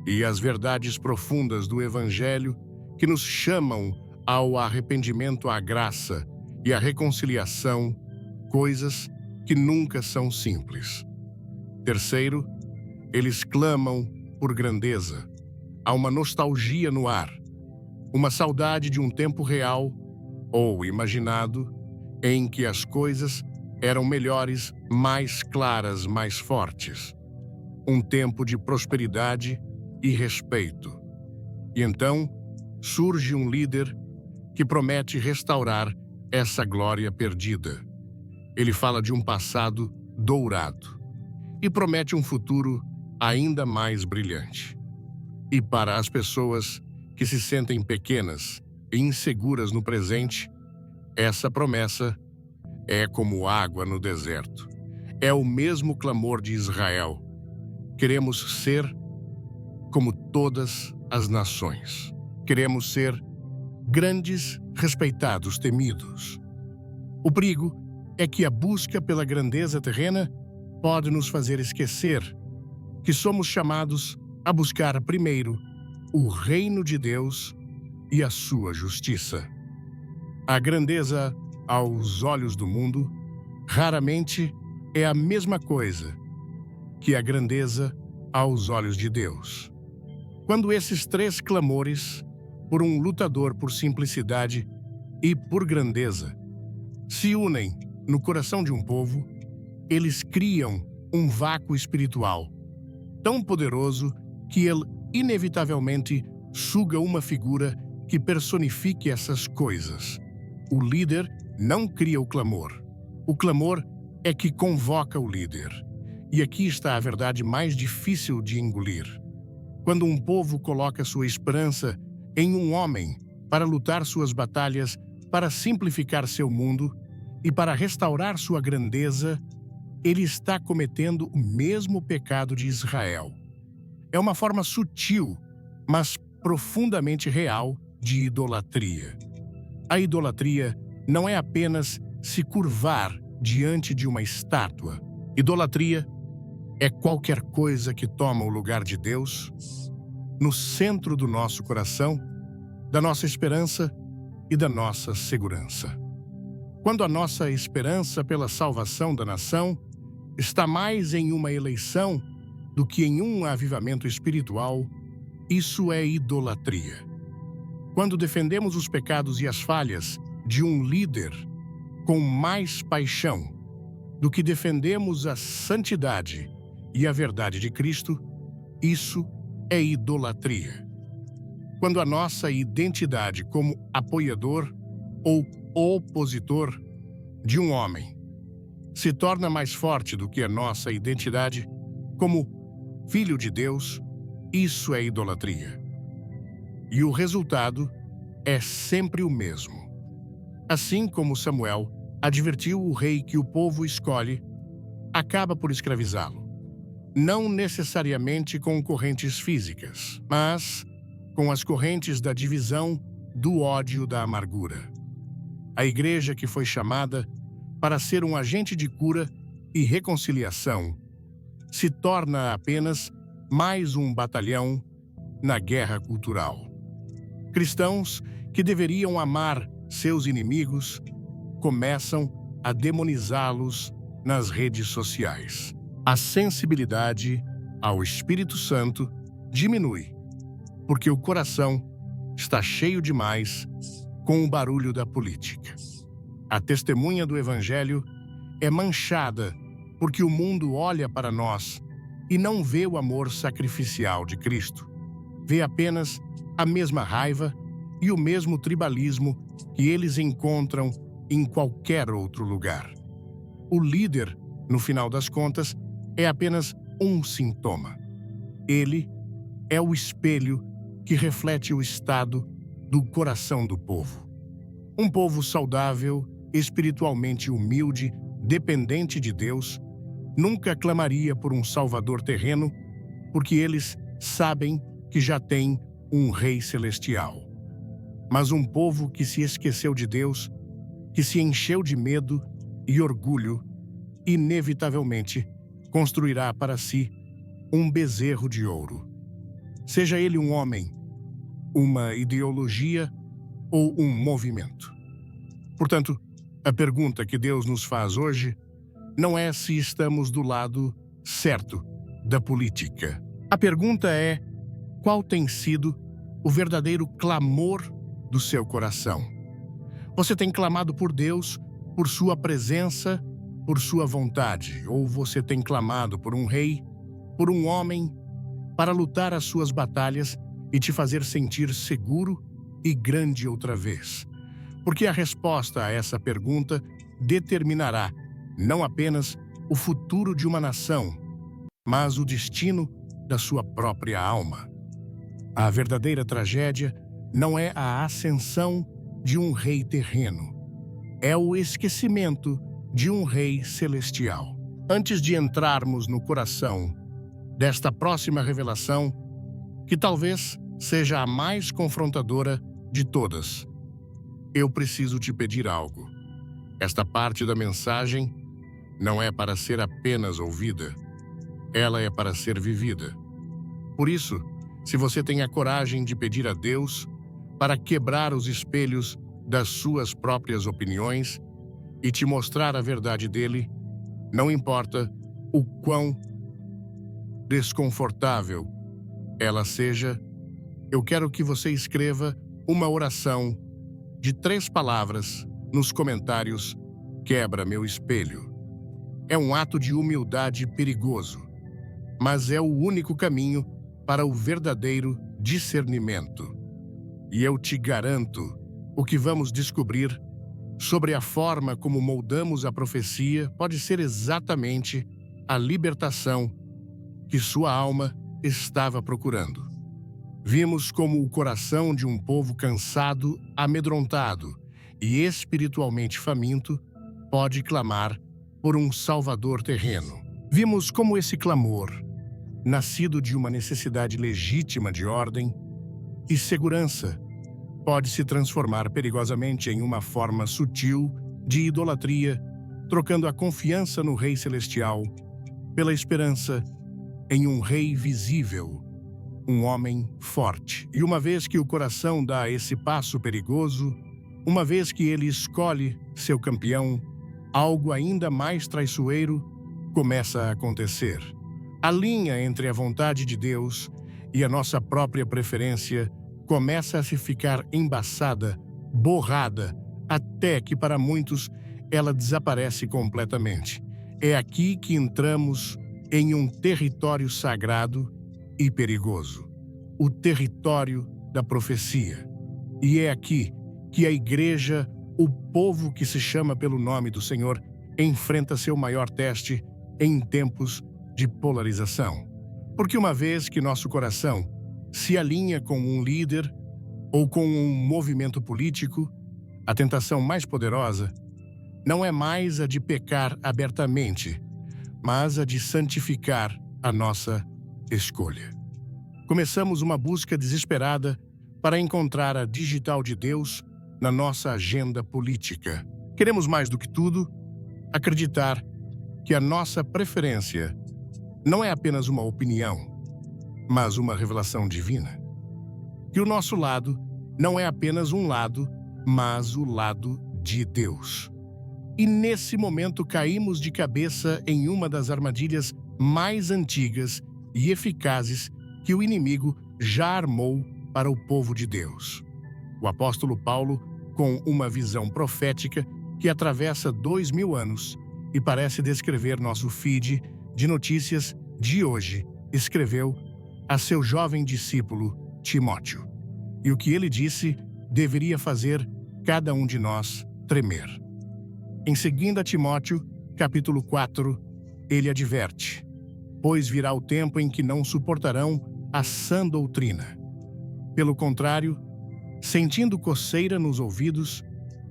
Speaker 1: e as verdades profundas do Evangelho que nos chamam ao arrependimento, à graça e à reconciliação, coisas que nunca são simples. Terceiro, eles clamam por grandeza. Há uma nostalgia no ar, uma saudade de um tempo real ou imaginado em que as coisas eram melhores, mais claras, mais fortes. Um tempo de prosperidade e respeito. E então surge um líder que promete restaurar essa glória perdida. Ele fala de um passado dourado e promete um futuro ainda mais brilhante. E para as pessoas que se sentem pequenas e inseguras no presente, essa promessa é como água no deserto. É o mesmo clamor de Israel. Queremos ser como todas as nações. Queremos ser grandes, respeitados, temidos. O perigo é que a busca pela grandeza terrena pode nos fazer esquecer que somos chamados a buscar primeiro o reino de Deus e a sua justiça. A grandeza aos olhos do mundo raramente é a mesma coisa que a grandeza aos olhos de Deus. Quando esses três clamores, por um lutador por simplicidade e por grandeza, se unem no coração de um povo, eles criam um vácuo espiritual tão poderoso que ele inevitavelmente suga uma figura que personifique essas coisas. O líder não cria o clamor. O clamor é que convoca o líder. E aqui está a verdade mais difícil de engolir. Quando um povo coloca sua esperança em um homem para lutar suas batalhas, para simplificar seu mundo e para restaurar sua grandeza, ele está cometendo o mesmo pecado de Israel. É uma forma sutil, mas profundamente real de idolatria. A idolatria não é apenas se curvar diante de uma estátua. Idolatria é qualquer coisa que toma o lugar de Deus no centro do nosso coração, da nossa esperança e da nossa segurança. Quando a nossa esperança pela salvação da nação está mais em uma eleição do que em um avivamento espiritual, isso é idolatria. Quando defendemos os pecados e as falhas de um líder com mais paixão do que defendemos a santidade e a verdade de Cristo, isso é idolatria. Quando a nossa identidade como apoiador ou opositor de um homem se torna mais forte do que a nossa identidade como filho de Deus, isso é idolatria. E o resultado é sempre o mesmo. Assim como Samuel advertiu o rei que o povo escolhe, acaba por escravizá-lo. Não necessariamente com correntes físicas, mas com as correntes da divisão, do ódio, da amargura. A igreja que foi chamada para ser um agente de cura e reconciliação se torna apenas mais um batalhão na guerra cultural. Cristãos que deveriam amar seus inimigos começam a demonizá-los nas redes sociais. A sensibilidade ao Espírito Santo diminui, porque o coração está cheio demais com o barulho da política. A testemunha do Evangelho é manchada porque o mundo olha para nós e não vê o amor sacrificial de Cristo. Vê apenas a mesma raiva e o mesmo tribalismo que eles encontram em qualquer outro lugar. O líder, no final das contas, é apenas um sintoma. Ele é o espelho que reflete o estado do coração do povo. Um povo saudável, espiritualmente humilde, dependente de Deus, nunca clamaria por um salvador terreno, porque eles sabem que já tem um rei celestial. Mas um povo que se esqueceu de Deus, que se encheu de medo e orgulho, inevitavelmente construirá para si um bezerro de ouro. Seja ele um homem, uma ideologia ou um movimento. Portanto, a pergunta que Deus nos faz hoje não é se estamos do lado certo da política. A pergunta é: qual tem sido o verdadeiro clamor do seu coração? Você tem clamado por Deus, por sua presença, por sua vontade? Ou você tem clamado por um rei, por um homem, para lutar as suas batalhas e te fazer sentir seguro e grande outra vez? Porque a resposta a essa pergunta determinará não apenas o futuro de uma nação, mas o destino da sua própria alma. A verdadeira tragédia não é a ascensão de um rei terreno, é o esquecimento de um rei celestial. Antes de entrarmos no coração desta próxima revelação, que talvez seja a mais confrontadora de todas, eu preciso te pedir algo. Esta parte da mensagem não é para ser apenas ouvida, ela é para ser vivida. Por isso, se você tem a coragem de pedir a Deus para quebrar os espelhos das suas próprias opiniões e te mostrar a verdade dele, não importa o quão desconfortável ela seja, eu quero que você escreva uma oração de 3 palavras nos comentários "Quebra meu espelho". É um ato de humildade perigoso, mas é o único caminho para o verdadeiro discernimento. E eu te garanto o que vamos descobrir sobre a forma como moldamos a profecia pode ser exatamente a libertação que sua alma estava procurando. Vimos como o coração de um povo cansado, amedrontado e espiritualmente faminto pode clamar por um Salvador terreno. Vimos como esse clamor, nascido de uma necessidade legítima de ordem e segurança, pode se transformar perigosamente em uma forma sutil de idolatria, trocando a confiança no Rei Celestial pela esperança em um Rei visível, um homem forte. E uma vez que o coração dá esse passo perigoso, uma vez que ele escolhe seu campeão, algo ainda mais traiçoeiro começa a acontecer. A linha entre a vontade de Deus e a nossa própria preferência começa a se ficar embaçada, borrada, até que para muitos ela desaparece completamente. É aqui que entramos em um território sagrado e perigoso, o território da profecia. E é aqui que a igreja, o povo que se chama pelo nome do Senhor, enfrenta seu maior teste em tempos de polarização. Porque uma vez que nosso coração se alinha com um líder ou com um movimento político, a tentação mais poderosa não é mais a de pecar abertamente, mas a de santificar a nossa escolha. Começamos uma busca desesperada para encontrar a digital de Deus na nossa agenda política. Queremos mais do que tudo acreditar que a nossa preferência não é apenas uma opinião, mas uma revelação divina. Que o nosso lado não é apenas um lado, mas o lado de Deus. E nesse momento caímos de cabeça em uma das armadilhas mais antigas e eficazes que o inimigo já armou para o povo de Deus. O apóstolo Paulo, com uma visão profética que atravessa 2000 anos e parece descrever nosso feed de notícias de hoje, escreveu a seu jovem discípulo Timóteo. E o que ele disse deveria fazer cada um de nós tremer. Em 2 Timóteo, capítulo 4, ele adverte: pois virá o tempo em que não suportarão a sã doutrina. Pelo contrário, sentindo coceira nos ouvidos,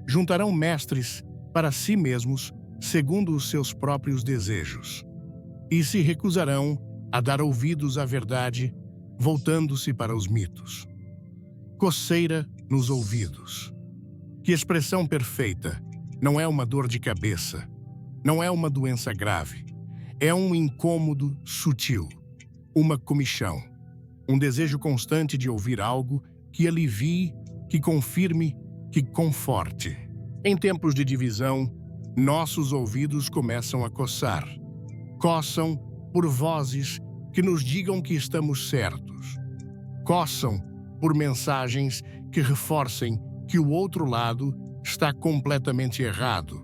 Speaker 1: juntarão mestres para si mesmos, segundo os seus próprios desejos, e se recusarão a dar ouvidos à verdade, voltando-se para os mitos. Coceira nos ouvidos. Que expressão perfeita! Não é uma dor de cabeça, não é uma doença grave, é um incômodo sutil, uma comichão, um desejo constante de ouvir algo que alivie, que confirme, que conforte. Em tempos de divisão, nossos ouvidos começam a coçar. Coçam por vozes que nos digam que estamos certos. Coçam por mensagens que reforcem que o outro lado está completamente errado.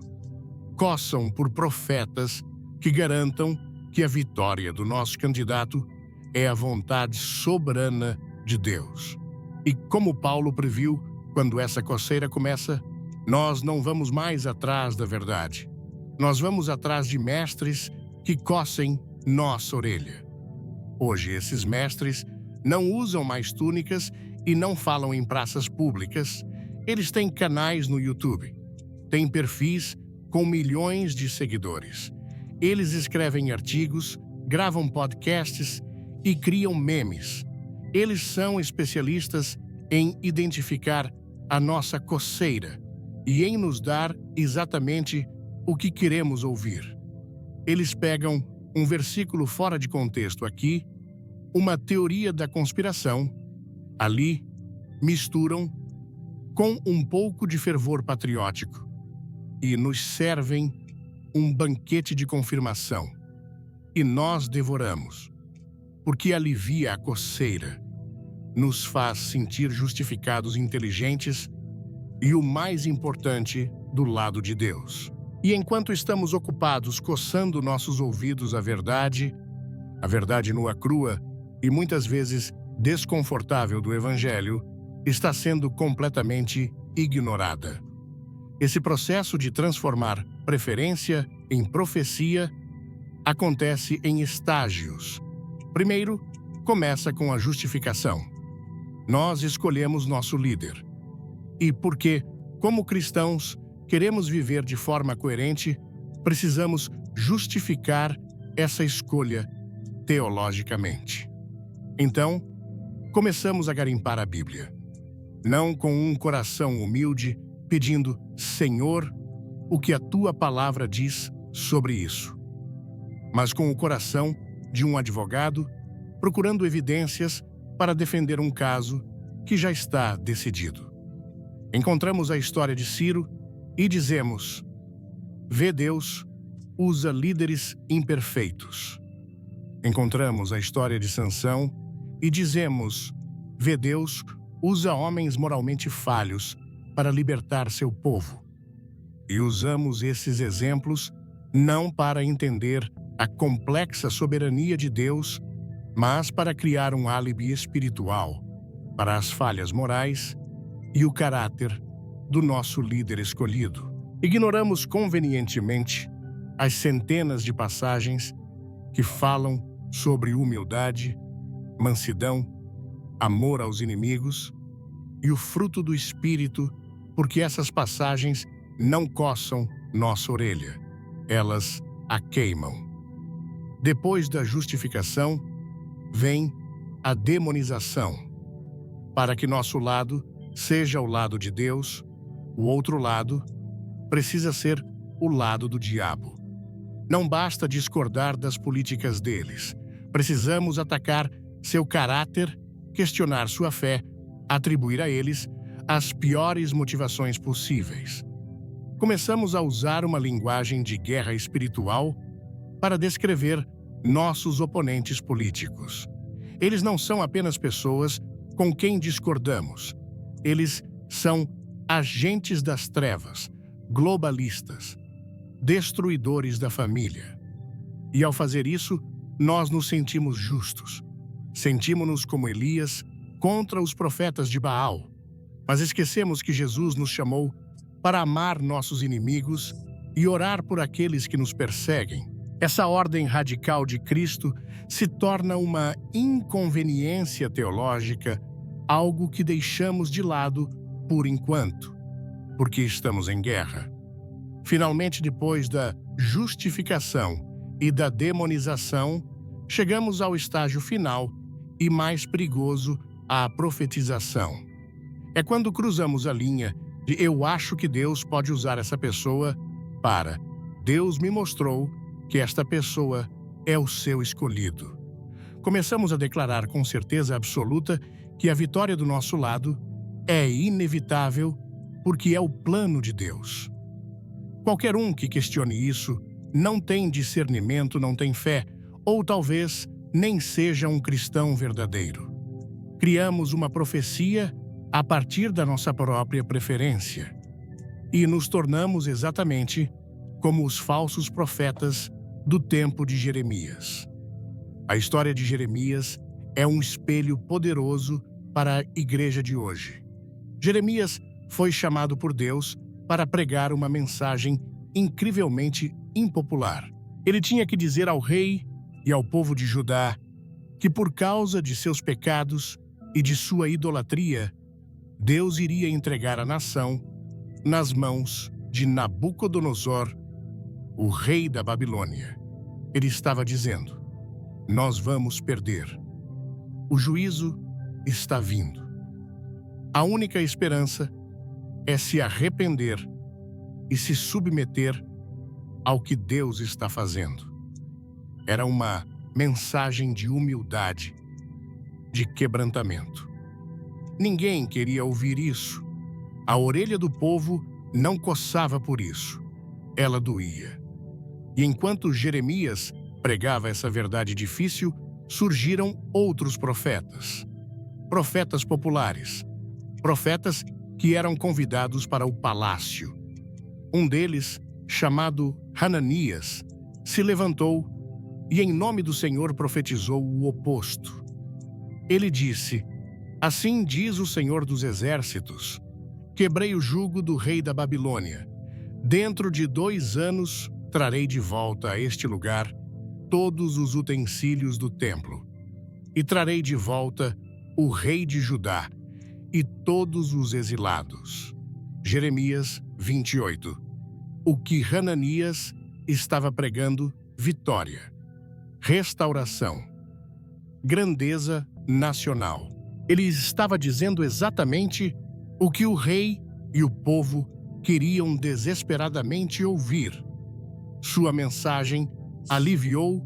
Speaker 1: Coçam por profetas que garantam que a vitória do nosso candidato é a vontade soberana de Deus. E como Paulo previu, quando essa coceira começa, nós não vamos mais atrás da verdade. Nós vamos atrás de mestres que cocem nossa orelha. Hoje, esses mestres Não usam mais túnicas e não falam em praças públicas. Eles têm canais no YouTube. Têm perfis com milhões de seguidores. Eles escrevem artigos, gravam podcasts e criam memes. Eles são especialistas em identificar a nossa coceira e em nos dar exatamente o que queremos ouvir. Eles pegam um versículo fora de contexto aqui, uma teoria da conspiração, ali, misturam com um pouco de fervor patriótico e nos servem um banquete de confirmação. E nós devoramos, porque alivia a coceira, nos faz sentir justificados inteligentes e, o mais importante, do lado de Deus. E enquanto estamos ocupados coçando nossos ouvidos à verdade nua crua e muitas vezes desconfortável do Evangelho, está sendo completamente ignorada. Esse processo de transformar preferência em profecia acontece em estágios. Primeiro, começa com a justificação. Nós escolhemos nosso líder. E porque, como cristãos, queremos viver de forma coerente, precisamos justificar essa escolha teologicamente. Então, começamos a garimpar a Bíblia. Não com um coração humilde, pedindo, Senhor, o que a tua palavra diz sobre isso, mas com o coração de um advogado procurando evidências para defender um caso que já está decidido. Encontramos a história de Ciro e dizemos: vê Deus usa líderes imperfeitos. Encontramos a história de Sansão e dizemos: vê Deus usa homens moralmente falhos para libertar seu povo. E usamos esses exemplos não para entender a complexa soberania de Deus, mas para criar um álibi espiritual para as falhas morais e o caráter do nosso líder escolhido. Ignoramos convenientemente as centenas de passagens que falam sobre humildade, mansidão, amor aos inimigos e o fruto do Espírito, porque essas passagens não coçam nossa orelha, elas a queimam. Depois da justificação, vem a demonização, para que nosso lado seja o lado de Deus, o outro lado precisa ser o lado do diabo. Não basta discordar das políticas deles. Precisamos atacar seu caráter, questionar sua fé, atribuir a eles as piores motivações possíveis. Começamos a usar uma linguagem de guerra espiritual para descrever nossos oponentes políticos. Eles não são apenas pessoas com quem discordamos. Eles são agentes das trevas, globalistas, destruidores da família. E ao fazer isso, nós nos sentimos justos. Sentimos-nos como Elias contra os profetas de Baal. Mas esquecemos que Jesus nos chamou para amar nossos inimigos e orar por aqueles que nos perseguem. Essa ordem radical de Cristo se torna uma inconveniência teológica, algo que deixamos de lado por enquanto, porque estamos em guerra. Finalmente, depois da justificação e da demonização, chegamos ao estágio final e mais perigoso, a profetização. É quando cruzamos a linha de eu acho que Deus pode usar essa pessoa para Deus me mostrou que esta pessoa é o seu escolhido. Começamos a declarar com certeza absoluta que a vitória do nosso lado é inevitável porque é o plano de Deus. Qualquer um que questione isso não tem discernimento, não tem fé, ou talvez nem seja um cristão verdadeiro. Criamos uma profecia a partir da nossa própria preferência e nos tornamos exatamente como os falsos profetas do tempo de Jeremias. A história de Jeremias é um espelho poderoso para a igreja de hoje. Jeremias foi chamado por Deus para pregar uma mensagem incrivelmente impopular. Ele tinha que dizer ao rei e ao povo de Judá: que por causa de seus pecados e de sua idolatria, Deus iria entregar a nação nas mãos de Nabucodonosor, o rei da Babilônia. Ele estava dizendo: nós vamos perder. O juízo está vindo. A única esperança é se arrepender e se submeter ao que Deus está fazendo. Era uma mensagem de humildade, de quebrantamento. Ninguém queria ouvir isso. A orelha do povo não coçava por isso. Ela doía. E enquanto Jeremias pregava essa verdade difícil, surgiram outros profetas. Profetas populares. Profetas que eram convidados para o palácio. Um deles, chamado Hananias, se levantou e em nome do Senhor profetizou o oposto. Ele disse: assim diz o Senhor dos Exércitos, quebrei o jugo do rei da Babilônia. Dentro de 2 anos trarei de volta a este lugar todos os utensílios do templo. E trarei de volta o rei de Judá e todos os exilados. Jeremias 28. O que Hananias estava pregando: vitória, restauração, grandeza nacional. Ele estava dizendo exatamente o que o rei e o povo queriam desesperadamente ouvir. Sua mensagem aliviou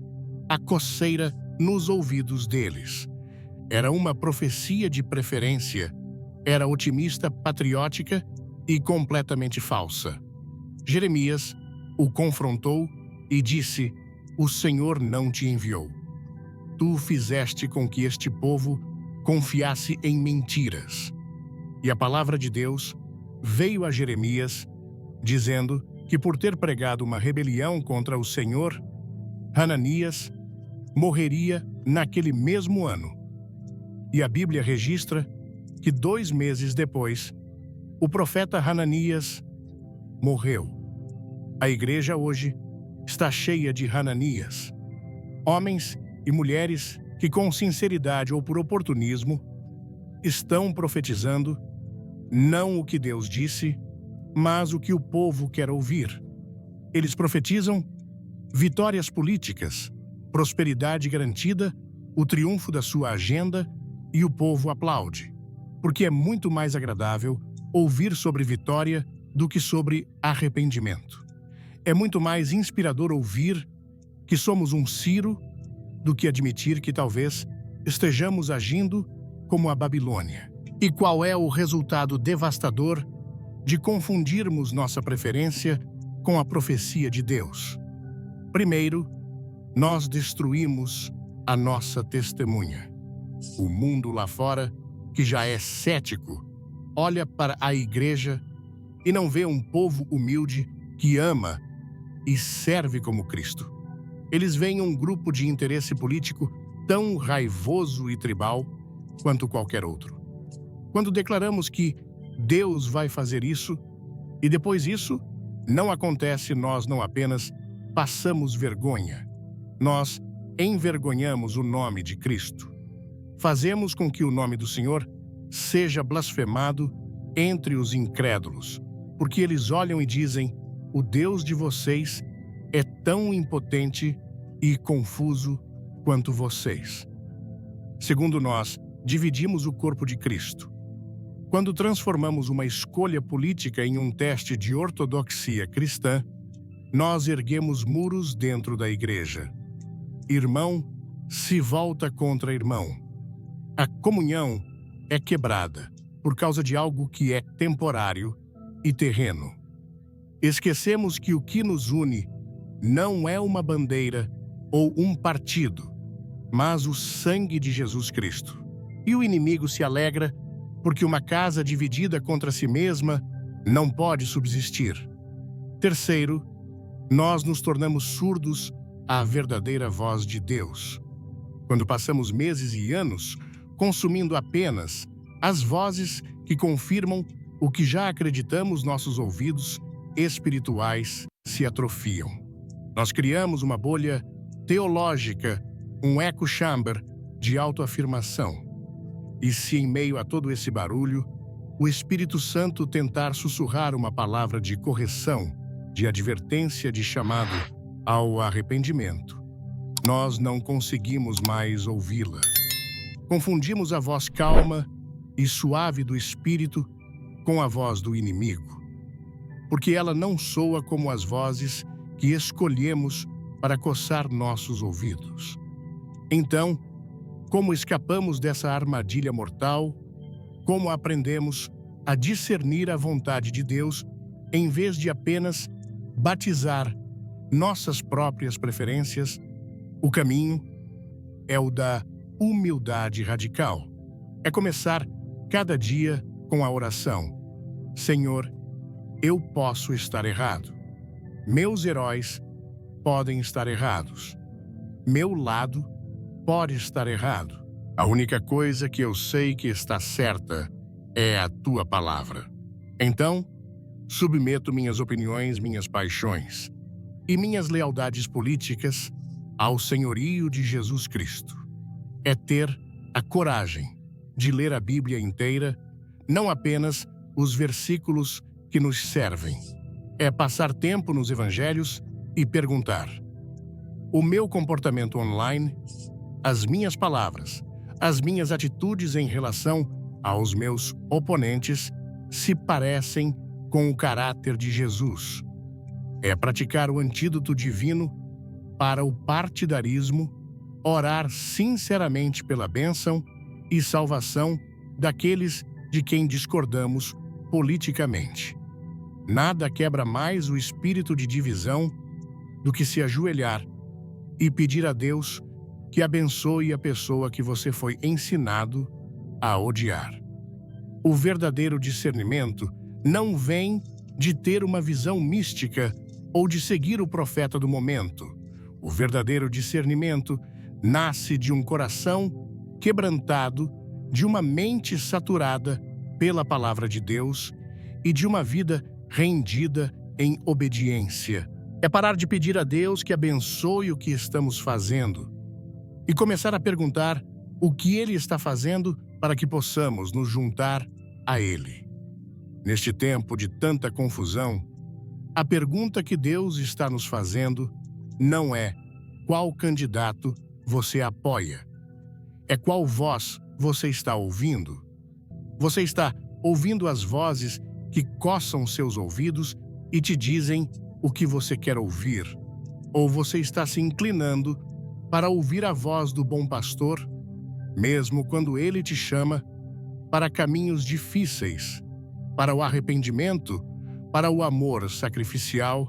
Speaker 1: a coceira nos ouvidos deles. Era uma profecia de preferência. Era otimista, patriótica e completamente falsa. Jeremias o confrontou e disse: o Senhor não te enviou. Tu fizeste com que este povo confiasse em mentiras. E a palavra de Deus veio a Jeremias, dizendo que por ter pregado uma rebelião contra o Senhor, Hananias morreria naquele mesmo ano. E a Bíblia registra que 2 meses depois, o profeta Hananias morreu. A igreja hoje está cheia de Hananias, homens e mulheres que, com sinceridade ou por oportunismo, estão profetizando não o que Deus disse, mas o que o povo quer ouvir. Eles profetizam vitórias políticas, prosperidade garantida, o triunfo da sua agenda, e o povo aplaude, porque é muito mais agradável ouvir sobre vitória do que sobre arrependimento. É muito mais inspirador ouvir que somos um Ciro do que admitir que talvez estejamos agindo como a Babilônia. E qual é o resultado devastador de confundirmos nossa preferência com a profecia de Deus? Primeiro, nós destruímos a nossa testemunha. O mundo lá fora, que já é cético, olha para a igreja e não vê um povo humilde que ama e serve como Cristo. Eles veem um grupo de interesse político tão raivoso e tribal quanto qualquer outro. Quando declaramos que Deus vai fazer isso, e depois isso não acontece, nós não apenas passamos vergonha, nós envergonhamos o nome de Cristo. Fazemos com que o nome do Senhor seja blasfemado entre os incrédulos, porque eles olham e dizem: o Deus de vocês é tão impotente e confuso quanto vocês. Segundo nós, dividimos o corpo de Cristo. Quando transformamos uma escolha política em um teste de ortodoxia cristã, nós erguemos muros dentro da igreja. Irmão se volta contra irmão. A comunhão é quebrada por causa de algo que é temporário e terreno. Esquecemos que o que nos une não é uma bandeira ou um partido, mas o sangue de Jesus Cristo. E o inimigo se alegra porque uma casa dividida contra si mesma não pode subsistir. Terceiro, nós nos tornamos surdos à verdadeira voz de Deus. Quando passamos meses e anos consumindo apenas as vozes que confirmam o que já acreditamos, nossos ouvidos espirituais se atrofiam. Nós criamos uma bolha teológica, um echo chamber, de autoafirmação. E se em meio a todo esse barulho, o Espírito Santo tentar sussurrar uma palavra de correção, de advertência, de chamado ao arrependimento, nós não conseguimos mais ouvi-la. Confundimos a voz calma e suave do Espírito com a voz do inimigo, porque ela não soa como as vozes que escolhemos para coçar nossos ouvidos. Então, como escapamos dessa armadilha mortal? Como aprendemos a discernir a vontade de Deus em vez de apenas batizar nossas próprias preferências? O caminho é o da humildade radical. É começar cada dia com a oração: Senhor, eu posso estar errado. Meus heróis podem estar errados. Meu lado pode estar errado. A única coisa que eu sei que está certa é a tua palavra. Então, submeto minhas opiniões, minhas paixões e minhas lealdades políticas ao senhorio de Jesus Cristo. É ter a coragem de ler a Bíblia inteira, não apenas os versículos que nos servem. É passar tempo nos evangelhos e perguntar: o meu comportamento online, as minhas palavras, as minhas atitudes em relação aos meus oponentes se parecem com o caráter de Jesus? É praticar o antídoto divino para o partidarismo, orar sinceramente pela bênção e salvação daqueles de quem discordamos politicamente. Nada quebra mais o espírito de divisão do que se ajoelhar e pedir a Deus que abençoe a pessoa que você foi ensinado a odiar. O verdadeiro discernimento não vem de ter uma visão mística ou de seguir o profeta do momento. O verdadeiro discernimento nasce de um coração quebrantado, de uma mente saturada pela palavra de Deus e de uma vida rendida em obediência. É parar de pedir a Deus que abençoe o que estamos fazendo e começar a perguntar o que Ele está fazendo para que possamos nos juntar a Ele. Neste tempo de tanta confusão, a pergunta que Deus está nos fazendo não é qual candidato você apoia, é qual voz você está ouvindo. Você está ouvindo as vozes que coçam seus ouvidos e te dizem o que você quer ouvir, ou você está se inclinando para ouvir a voz do bom pastor, mesmo quando ele te chama para caminhos difíceis, para o arrependimento, para o amor sacrificial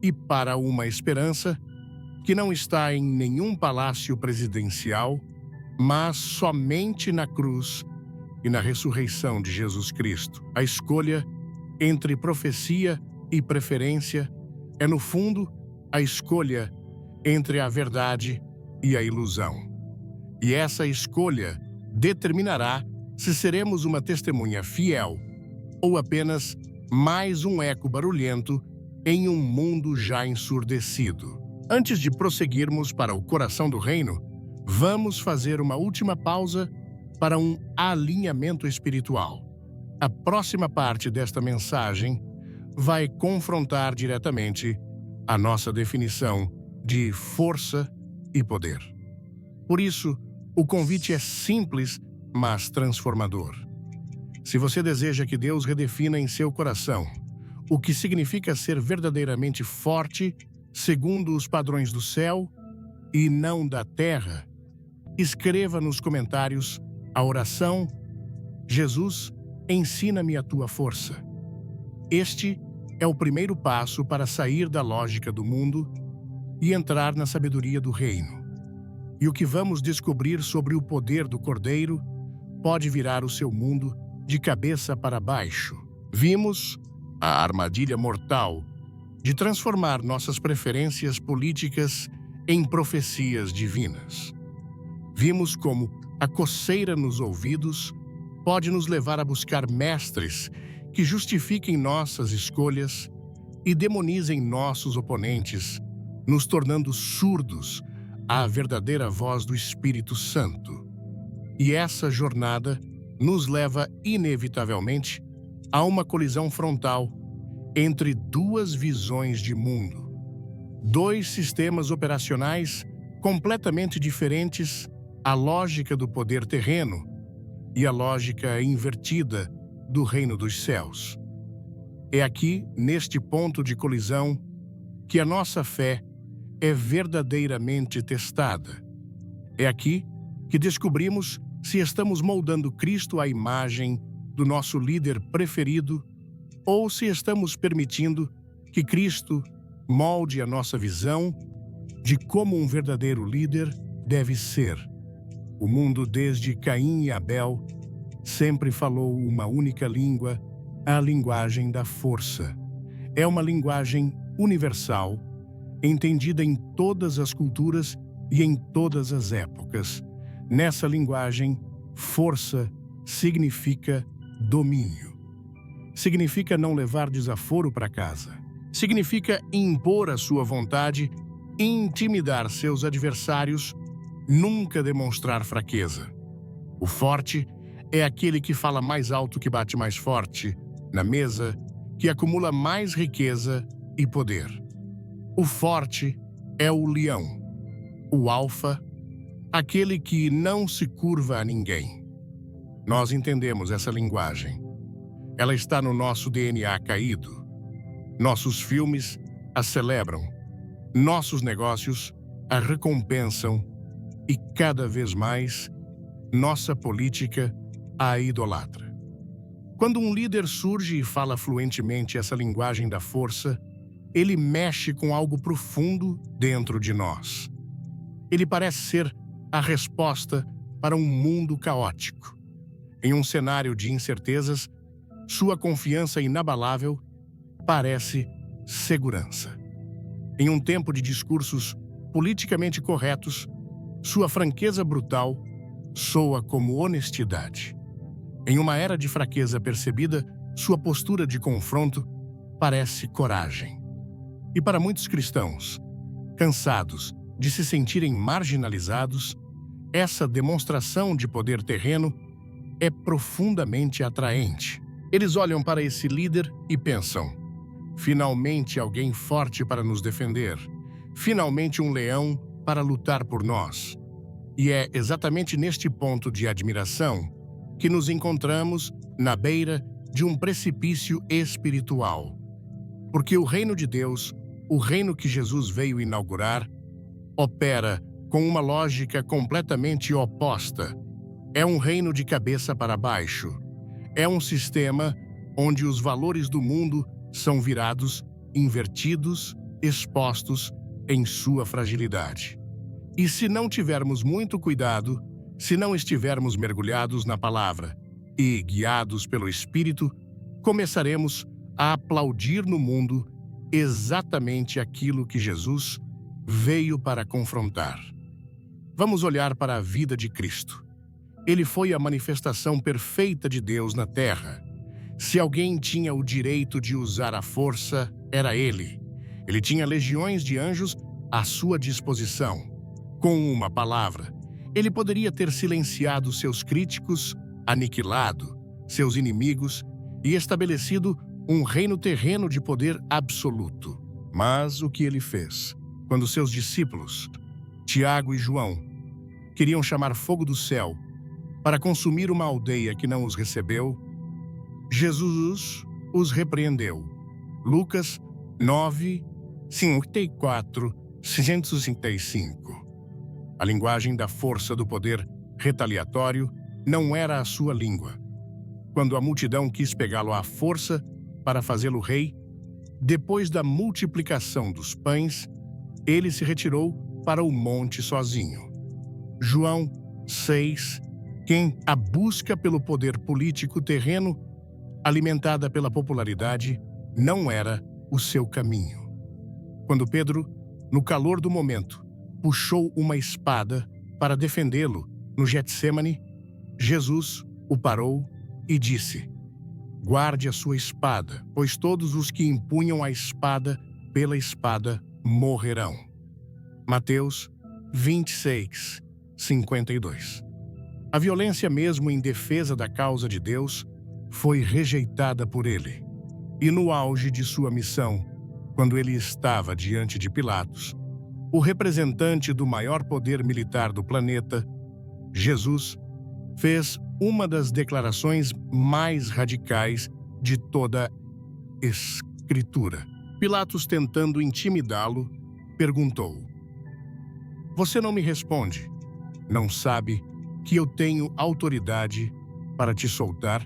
Speaker 1: e para uma esperança que não está em nenhum palácio presidencial, mas somente na cruz e na ressurreição de Jesus Cristo. A escolha entre profecia e preferência é, no fundo, a escolha entre a verdade e a ilusão. E essa escolha determinará se seremos uma testemunha fiel ou apenas mais um eco barulhento em um mundo já ensurdecido. Antes de prosseguirmos para o coração do reino, vamos fazer uma última pausa para um alinhamento espiritual. A próxima parte desta mensagem vai confrontar diretamente a nossa definição de força e poder. Por isso, o convite é simples, mas transformador. Se você deseja que Deus redefina em seu coração o que significa ser verdadeiramente forte, segundo os padrões do céu e não da terra, escreva nos comentários a oração: Jesus, ensina-me a tua força. Este é o primeiro passo para sair da lógica do mundo e entrar na sabedoria do reino. E o que vamos descobrir sobre o poder do Cordeiro pode virar o seu mundo de cabeça para baixo. Vimos a armadilha mortal de transformar nossas preferências políticas em profecias divinas. Vimos como a coceira nos ouvidos pode nos levar a buscar mestres que justifiquem nossas escolhas e demonizem nossos oponentes, nos tornando surdos à verdadeira voz do Espírito Santo. E essa jornada nos leva inevitavelmente a uma colisão frontal entre duas visões de mundo. Dois sistemas operacionais completamente diferentes, a lógica do poder terreno e a lógica invertida do reino dos céus. É aqui, neste ponto de colisão, que a nossa fé é verdadeiramente testada. É aqui que descobrimos se estamos moldando Cristo à imagem do nosso líder preferido ou se estamos permitindo que Cristo molde a nossa visão de como um verdadeiro líder deve ser. O mundo, desde Caim e Abel, sempre falou uma única língua, a linguagem da força. É uma linguagem universal, entendida em todas as culturas e em todas as épocas. Nessa linguagem, força significa domínio. Significa não levar desaforo para casa. Significa impor a sua vontade, intimidar seus adversários, nunca demonstrar fraqueza. O forte é aquele que fala mais alto, que bate mais forte na mesa, que acumula mais riqueza e poder. O forte é o leão, o alfa, aquele que não se curva a ninguém. Nós entendemos essa linguagem. Ela está no nosso DNA caído. Nossos filmes a celebram, nossos negócios a recompensam e, cada vez mais, nossa política a idolatra. Quando um líder surge e fala fluentemente essa linguagem da força, ele mexe com algo profundo dentro de nós. Ele parece ser a resposta para um mundo caótico. Em um cenário de incertezas, sua confiança inabalável parece segurança. Em um tempo de discursos politicamente corretos, sua franqueza brutal soa como honestidade. Em uma era de fraqueza percebida, sua postura de confronto parece coragem. E para muitos cristãos, cansados de se sentirem marginalizados, essa demonstração de poder terreno é profundamente atraente. Eles olham para esse líder e pensam: finalmente alguém forte para nos defender. Finalmente um leão para lutar por nós. E é exatamente neste ponto de admiração que nos encontramos na beira de um precipício espiritual. Porque o reino de Deus, o reino que Jesus veio inaugurar, opera com uma lógica completamente oposta. É um reino de cabeça para baixo. É um sistema onde os valores do mundo são virados, invertidos, expostos em sua fragilidade. E se não tivermos muito cuidado, se não estivermos mergulhados na palavra e guiados pelo Espírito, começaremos a aplaudir no mundo exatamente aquilo que Jesus veio para confrontar. Vamos olhar para a vida de Cristo. Ele foi a manifestação perfeita de Deus na terra. Se alguém tinha o direito de usar a força, era ele. Ele tinha legiões de anjos à sua disposição. Com uma palavra, ele poderia ter silenciado seus críticos, aniquilado seus inimigos e estabelecido um reino terreno de poder absoluto. Mas o que ele fez? Quando seus discípulos, Tiago e João, queriam chamar fogo do céu para consumir uma aldeia que não os recebeu, Jesus os repreendeu. Lucas 9, 54, 655. A linguagem da força do poder retaliatório não era a sua língua. Quando a multidão quis pegá-lo à força para fazê-lo rei, depois da multiplicação dos pães, ele se retirou para o monte sozinho. João 6, quem a busca pelo poder político terreno, alimentada pela popularidade, não era o seu caminho. Quando Pedro, no calor do momento, puxou uma espada para defendê-lo no Getsêmani, Jesus o parou e disse: guarde a sua espada, pois todos os que empunham a espada pela espada morrerão. Mateus 26, 52. A violência mesmo em defesa da causa de Deus foi rejeitada por ele. E no auge de sua missão, quando ele estava diante de Pilatos, o representante do maior poder militar do planeta, Jesus fez uma das declarações mais radicais de toda a Escritura. Pilatos, tentando intimidá-lo, perguntou: "Você não me responde? Não sabe que eu tenho autoridade para te soltar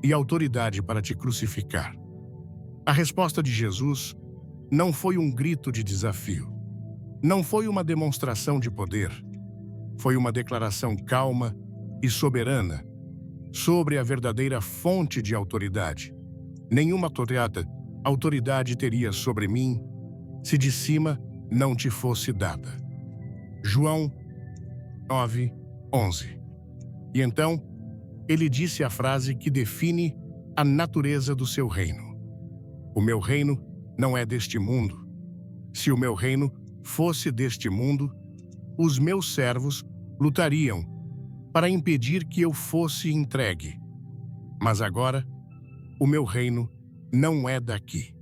Speaker 1: e autoridade para te crucificar?" A resposta de Jesus não foi um grito de desafio. Não foi uma demonstração de poder. Foi uma declaração calma e soberana sobre a verdadeira fonte de autoridade. Nenhuma autoridade teria sobre mim se de cima não te fosse dada. João 9:11. E então, ele disse a frase que define a natureza do seu reino: "O meu reino não é deste mundo. Se o meu reino fosse deste mundo, os meus servos lutariam para impedir que eu fosse entregue. Mas agora, o meu reino não é daqui."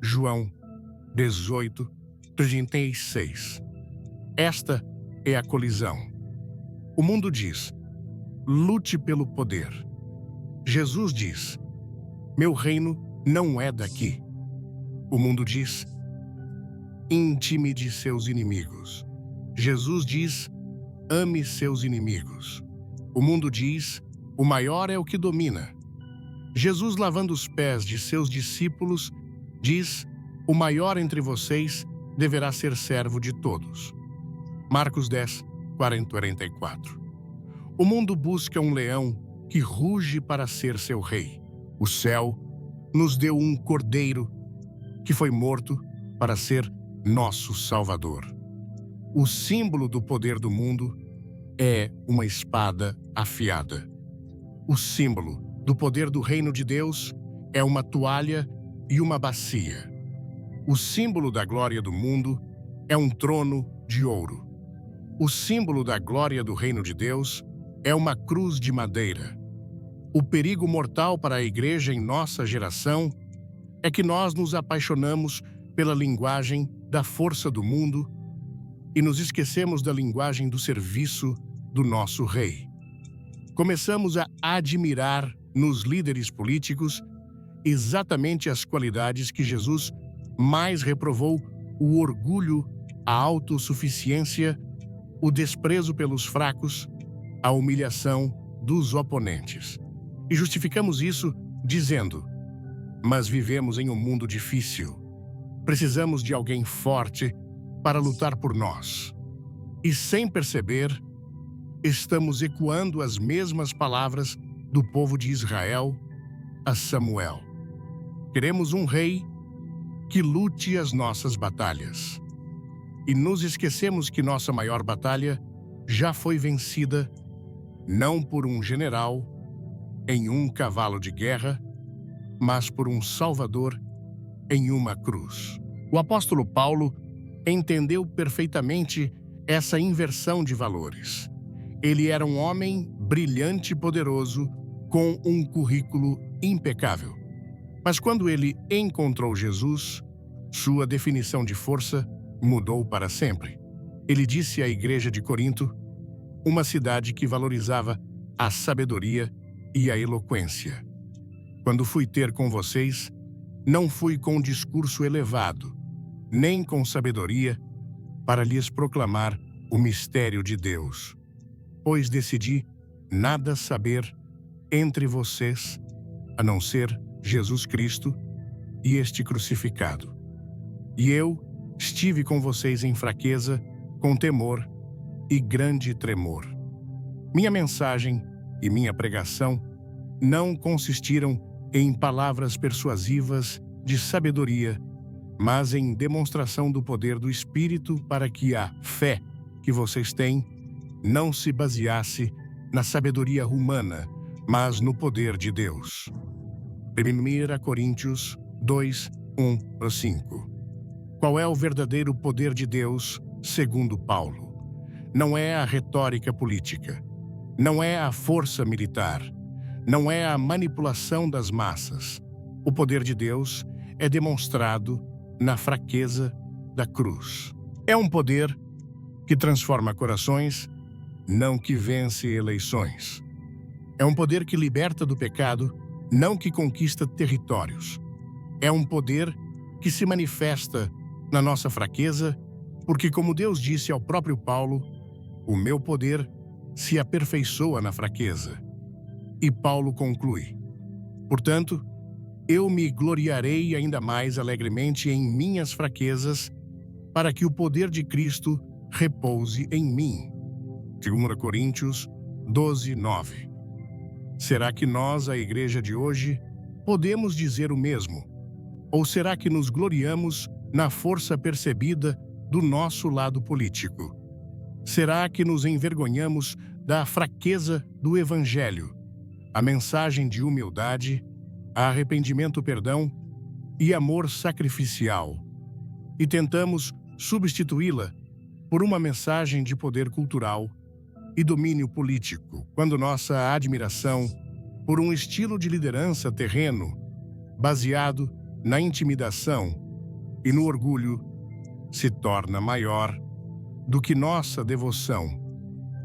Speaker 1: João 18:36. Esta é a colisão. O mundo diz: lute pelo poder. Jesus diz: meu reino não é daqui. O mundo diz: intimide seus inimigos. Jesus diz: ame seus inimigos. O mundo diz: o maior é o que domina. Jesus, lavando os pés de seus discípulos, diz: o maior entre vocês deverá ser servo de todos. Marcos 10:44. O mundo busca um leão que ruge para ser seu rei. O céu nos deu um cordeiro que foi morto para ser nosso Salvador. O símbolo do poder do mundo é uma espada afiada. O símbolo do poder do reino de Deus é uma toalha e uma bacia. O símbolo da glória do mundo é um trono de ouro. O símbolo da glória do reino de Deus é uma cruz de madeira. O perigo mortal para a igreja em nossa geração é que nós nos apaixonamos pela linguagem da força do mundo e nos esquecemos da linguagem do serviço do nosso rei. Começamos a admirar nos líderes políticos exatamente as qualidades que Jesus mais reprovou: o orgulho, a autossuficiência, o desprezo pelos fracos, a humilhação dos oponentes. E justificamos isso dizendo: mas vivemos em um mundo difícil. Precisamos de alguém forte para lutar por nós. E sem perceber, estamos ecoando as mesmas palavras do povo de Israel a Samuel. Queremos um rei que lute as nossas batalhas. E nos esquecemos que nossa maior batalha já foi vencida, não por um general em um cavalo de guerra, mas por um Salvador em uma cruz. O apóstolo Paulo entendeu perfeitamente essa inversão de valores. Ele era um homem brilhante e poderoso, com um currículo impecável. Mas quando ele encontrou Jesus, sua definição de força mudou para sempre. Ele disse à igreja de Corinto, uma cidade que valorizava a sabedoria e a eloquência: quando fui ter com vocês, não fui com discurso elevado, nem com sabedoria, para lhes proclamar o mistério de Deus, pois decidi nada saber entre vocês, a não ser Jesus Cristo e este crucificado. E eu estive com vocês em fraqueza, com temor e grande tremor. Minha mensagem e minha pregação não consistiram em palavras persuasivas de sabedoria, mas em demonstração do poder do Espírito, para que a fé que vocês têm não se baseasse na sabedoria humana, mas no poder de Deus. 1 Coríntios 2:1-5. Qual é o verdadeiro poder de Deus, segundo Paulo? Não é a retórica política, Não é a força militar, não é a manipulação das massas. O poder de Deus é demonstrado na fraqueza da cruz. É um poder que transforma corações, não que vence eleições. É um poder que liberta do pecado, não que conquista territórios. É um poder que se manifesta na nossa fraqueza, porque, como Deus disse ao próprio Paulo, o meu poder se aperfeiçoa na fraqueza. E Paulo conclui: portanto, eu me gloriarei ainda mais alegremente em minhas fraquezas, para que o poder de Cristo repouse em mim. 2 Coríntios 12, 9. Será que nós, a igreja de hoje, podemos dizer o mesmo? Ou será que nos gloriamos na força percebida do nosso lado político? Será que nos envergonhamos da fraqueza do Evangelho, a mensagem de humildade, arrependimento, perdão e amor sacrificial, e tentamos substituí-la por uma mensagem de poder cultural e domínio político, quando nossa admiração por um estilo de liderança terreno, baseado na intimidação e no orgulho, se torna maior do que nossa devoção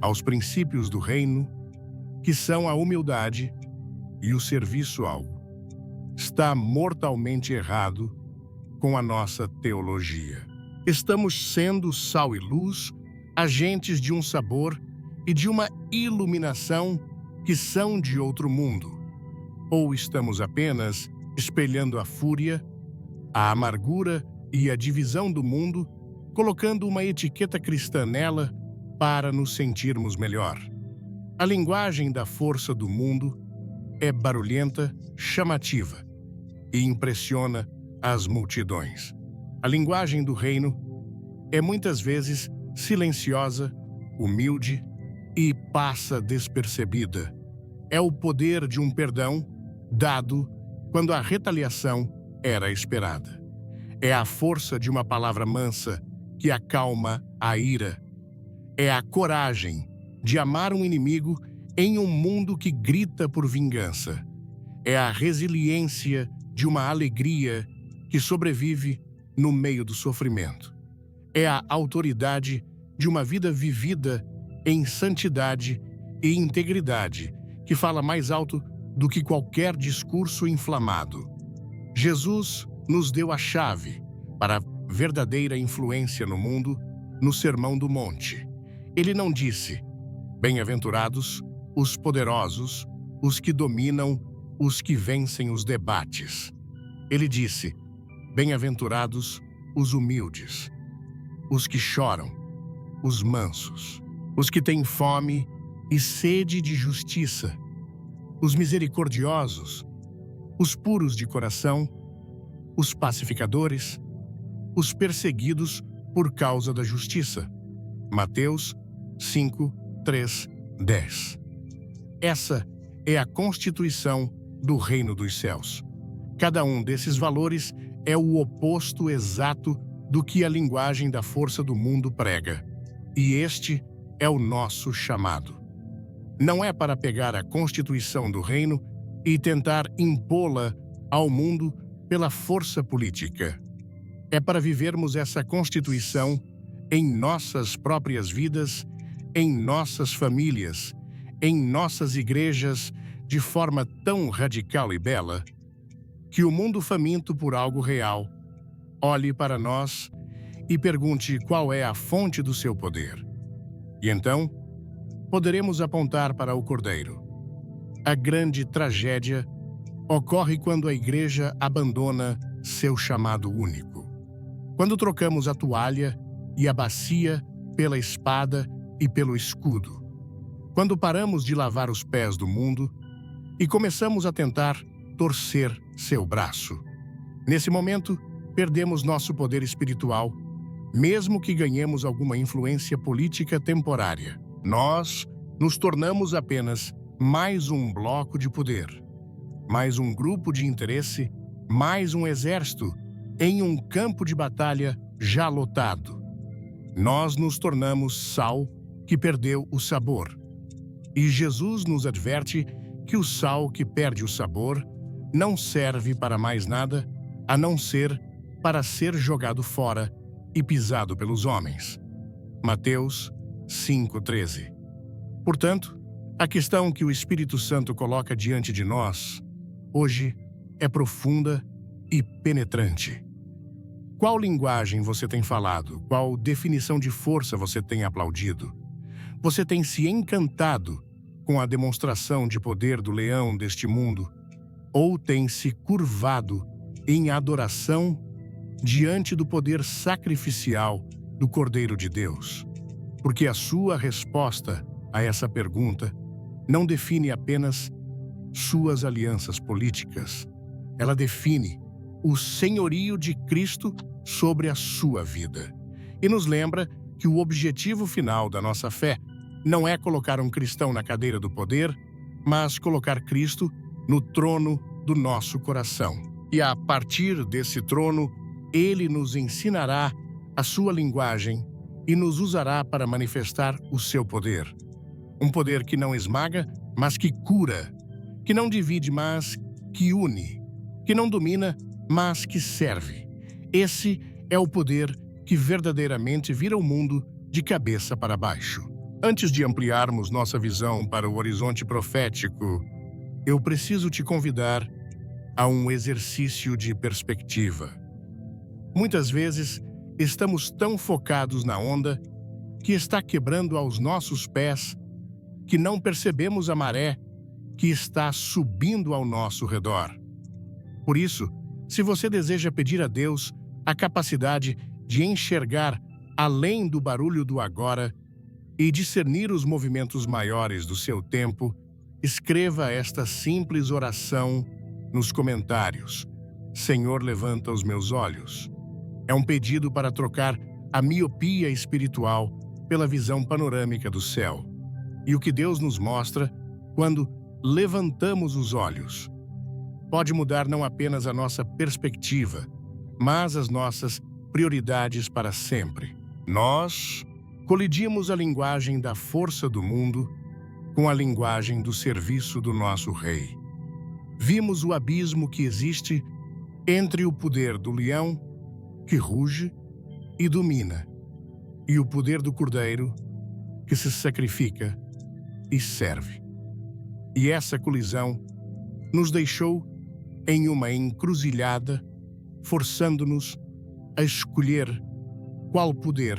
Speaker 1: aos princípios do reino, que são a humildade e o serviço ao. Está mortalmente errado com a nossa teologia. Estamos sendo sal e luz, agentes de um sabor e de uma iluminação que são de outro mundo. Ou estamos apenas espelhando a fúria, a amargura e a divisão do mundo, colocando uma etiqueta cristã nela para nos sentirmos melhor. A linguagem da força do mundo é barulhenta, chamativa e impressiona as multidões. A linguagem do reino é muitas vezes silenciosa, humilde e passa despercebida. É o poder de um perdão dado quando a retaliação era esperada. É a força de uma palavra mansa que acalma a ira. É a coragem de amar um inimigo em um mundo que grita por vingança. É a resiliência de uma alegria que sobrevive no meio do sofrimento. É a autoridade de uma vida vivida em santidade e integridade, que fala mais alto do que qualquer discurso inflamado. Jesus nos deu a chave para a verdadeira influência no mundo no Sermão do Monte. Ele não disse: bem-aventurados os poderosos, os que dominam, os que vencem os debates. Ele disse: bem-aventurados os humildes, os que choram, os mansos, os que têm fome e sede de justiça, os misericordiosos, os puros de coração, os pacificadores, os perseguidos por causa da justiça. Mateus 5, 3, 10. Essa é a constituição do reino dos céus. Cada um desses valores é o oposto exato do que a linguagem da força do mundo prega. E este é o nosso chamado. Não é para pegar a constituição do reino e tentar impô-la ao mundo pela força política. É para vivermos essa constituição em nossas próprias vidas, em nossas famílias, em nossas igrejas, de forma tão radical e bela, que o mundo faminto por algo real olhe para nós e pergunte qual é a fonte do seu poder. E então, poderemos apontar para o Cordeiro. A grande tragédia ocorre quando a igreja abandona seu chamado único. Quando trocamos a toalha e a bacia pela espada e pelo escudo. Quando paramos de lavar os pés do mundo e começamos a tentar torcer seu braço. Nesse momento, perdemos nosso poder espiritual, mesmo que ganhemos alguma influência política temporária. Nós nos tornamos apenas mais um bloco de poder, mais um grupo de interesse, mais um exército em um campo de batalha já lotado. Nós nos tornamos sal que perdeu o sabor E Jesus nos adverte que o sal que perde o sabor não serve para mais nada a não ser para ser jogado fora e pisado pelos homens. Mateus 5,13. Portanto, a questão que o Espírito Santo coloca diante de nós, hoje, é profunda e penetrante. Qual linguagem você tem falado? Qual definição de força você tem aplaudido? Você tem se encantado com a demonstração de poder do leão deste mundo? Ou tem se curvado em adoração diante do poder sacrificial do Cordeiro de Deus? Porque a sua resposta a essa pergunta não define apenas suas alianças políticas. Ela define o senhorio de Cristo sobre a sua vida. E nos lembra que o objetivo final da nossa fé não é colocar um cristão na cadeira do poder, mas colocar Cristo no trono do nosso coração. E a partir desse trono, Ele nos ensinará a sua linguagem e nos usará para manifestar o seu poder. Um poder que não esmaga, mas que cura, que não divide, mas que une, que não domina, mas que serve. Esse é o poder que verdadeiramente vira o mundo de cabeça para baixo. Antes de ampliarmos nossa visão para o horizonte profético, eu preciso te convidar a um exercício de perspectiva. Muitas vezes, estamos tão focados na onda que está quebrando aos nossos pés que não percebemos a maré que está subindo ao nosso redor. Por isso, se você deseja pedir a Deus a capacidade de enxergar além do barulho do agora e discernir os movimentos maiores do seu tempo, escreva esta simples oração nos comentários. Senhor, levanta os meus olhos. É um pedido para trocar a miopia espiritual pela visão panorâmica do céu. E o que Deus nos mostra quando levantamos os olhos pode mudar não apenas a nossa perspectiva, mas as nossas prioridades para sempre. Nós colidimos a linguagem da força do mundo com a linguagem do serviço do nosso Rei. Vimos o abismo que existe entre o poder do leão, que ruge e domina, e o poder do cordeiro, que se sacrifica e serve. E essa colisão nos deixou em uma encruzilhada, forçando-nos a escolher qual poder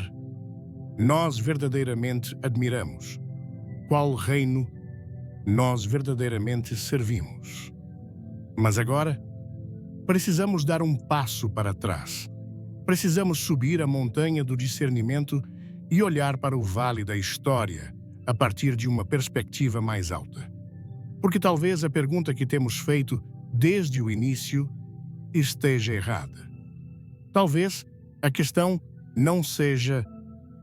Speaker 1: nós verdadeiramente admiramos, qual reino nós verdadeiramente servimos. Mas agora, precisamos dar um passo para trás. Precisamos subir a montanha do discernimento e olhar para o vale da história a partir de uma perspectiva mais alta. Porque talvez a pergunta que temos feito desde o início esteja errada. Talvez a questão não seja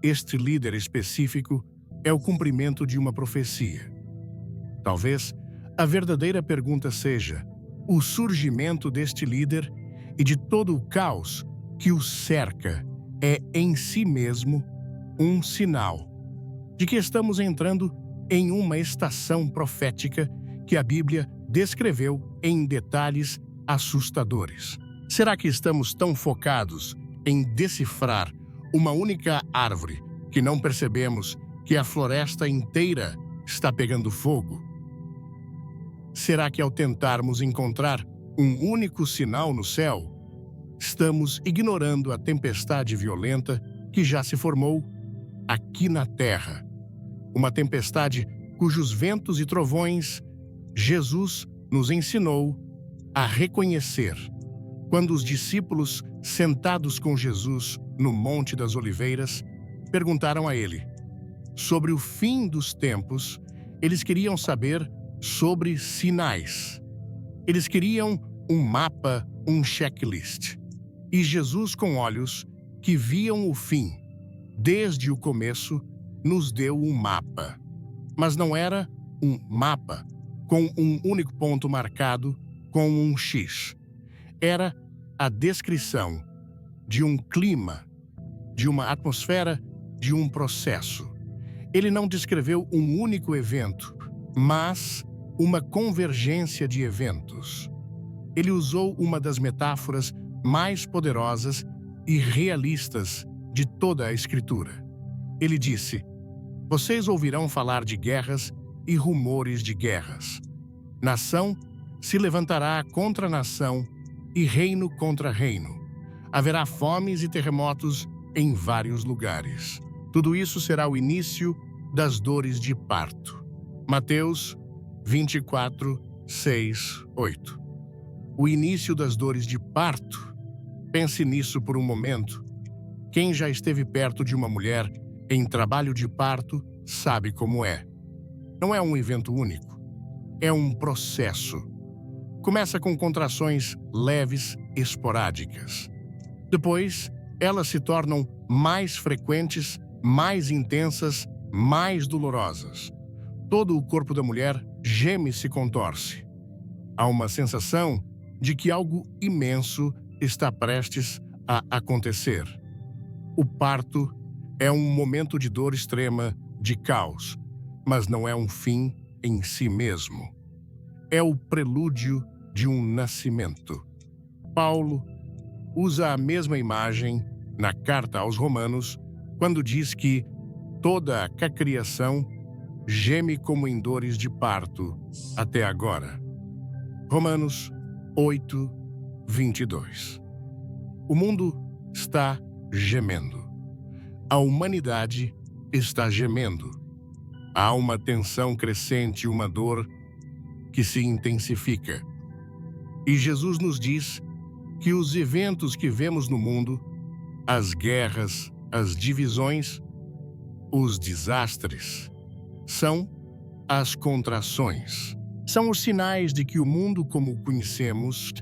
Speaker 1: este líder específico é o cumprimento de uma profecia. Talvez a verdadeira pergunta seja o surgimento deste líder e de todo o caos que o cerca é em si mesmo um sinal de que estamos entrando em uma estação profética que a Bíblia descreveu em detalhes assustadores. Será que estamos tão focados em decifrar uma única árvore que não percebemos que a floresta inteira está pegando fogo? Será que ao tentarmos encontrar um único sinal no céu, estamos ignorando a tempestade violenta que já se formou aqui na terra? Uma tempestade cujos ventos e trovões Jesus nos ensinou a reconhecer quando os discípulos, sentados com Jesus no Monte das Oliveiras, perguntaram a ele sobre o fim dos tempos. Eles queriam saber sobre sinais. Eles queriam um mapa, um checklist. E Jesus, com olhos que viam o fim desde o começo, nos deu um mapa. Mas não era um mapa com um único ponto marcado com um X. Era a descrição de um clima, de uma atmosfera, de um processo. Ele não descreveu um único evento, mas uma convergência de eventos. Ele usou uma das metáforas mais poderosas e realistas de toda a Escritura. Ele disse: "Vocês ouvirão falar de guerras e rumores de guerras. Nação se levantará contra nação e reino contra reino. Haverá fomes e terremotos em vários lugares. Tudo isso será o início das dores de parto." Mateus 24, 6, 8. O início das dores de parto. Pense nisso por um momento. Quem já esteve perto de uma mulher em trabalho de parto sabe como é. Não é um evento único. É um processo. Começa com contrações leves, esporádicas. Depois, elas se tornam mais frequentes, mais intensas, mais dolorosas. Todo o corpo da mulher geme e se contorce. Há uma sensação de que algo imenso está prestes a acontecer. O parto é um momento de dor extrema, de caos, mas não é um fim em si mesmo. É o prelúdio de um nascimento. Paulo usa a mesma imagem na carta aos Romanos, quando diz que toda a criação geme como em dores de parto até agora. Romanos 8, 22. O mundo está gemendo. A humanidade está gemendo. Há uma tensão crescente, uma dor que se intensifica. E Jesus nos diz que os eventos que vemos no mundo, as guerras, as divisões, os desastres, são as contrações. São os sinais de que o mundo como o conhecemos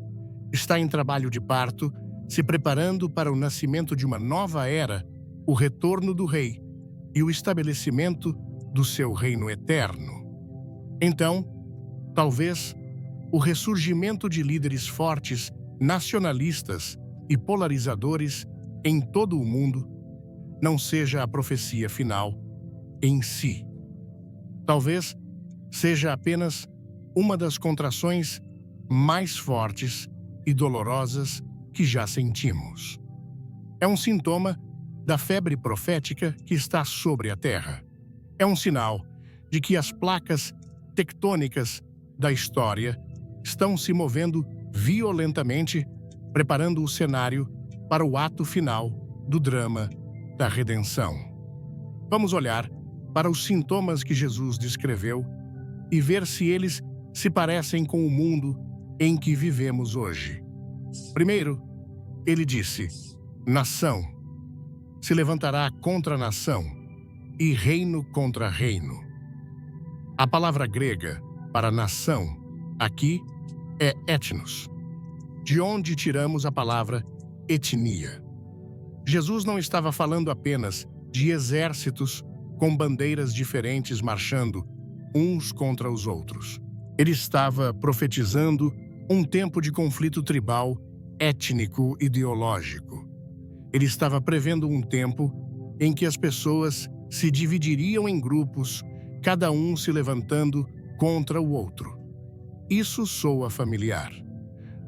Speaker 1: está em trabalho de parto, se preparando para o nascimento de uma nova era, o retorno do Rei e o estabelecimento do seu reino eterno. Então, talvez, o ressurgimento de líderes fortes, nacionalistas e polarizadores em todo o mundo não seja a profecia final em si. Talvez seja apenas uma das contrações mais fortes e dolorosas que já sentimos. É um sintoma da febre profética que está sobre a Terra. É um sinal de que as placas tectônicas da história estão se movendo violentamente, preparando o cenário para o ato final do drama da redenção. Vamos olhar para os sintomas que Jesus descreveu e ver se eles se parecem com o mundo em que vivemos hoje. Primeiro, ele disse: nação se levantará contra nação e reino contra reino. A palavra grega para nação aqui é etnos, de onde tiramos a palavra etnia. Jesus não estava falando apenas de exércitos com bandeiras diferentes marchando uns contra os outros. Ele estava profetizando um tempo de conflito tribal, étnico, ideológico. Ele estava prevendo um tempo em que as pessoas se dividiriam em grupos, cada um se levantando contra o outro. Isso soa familiar.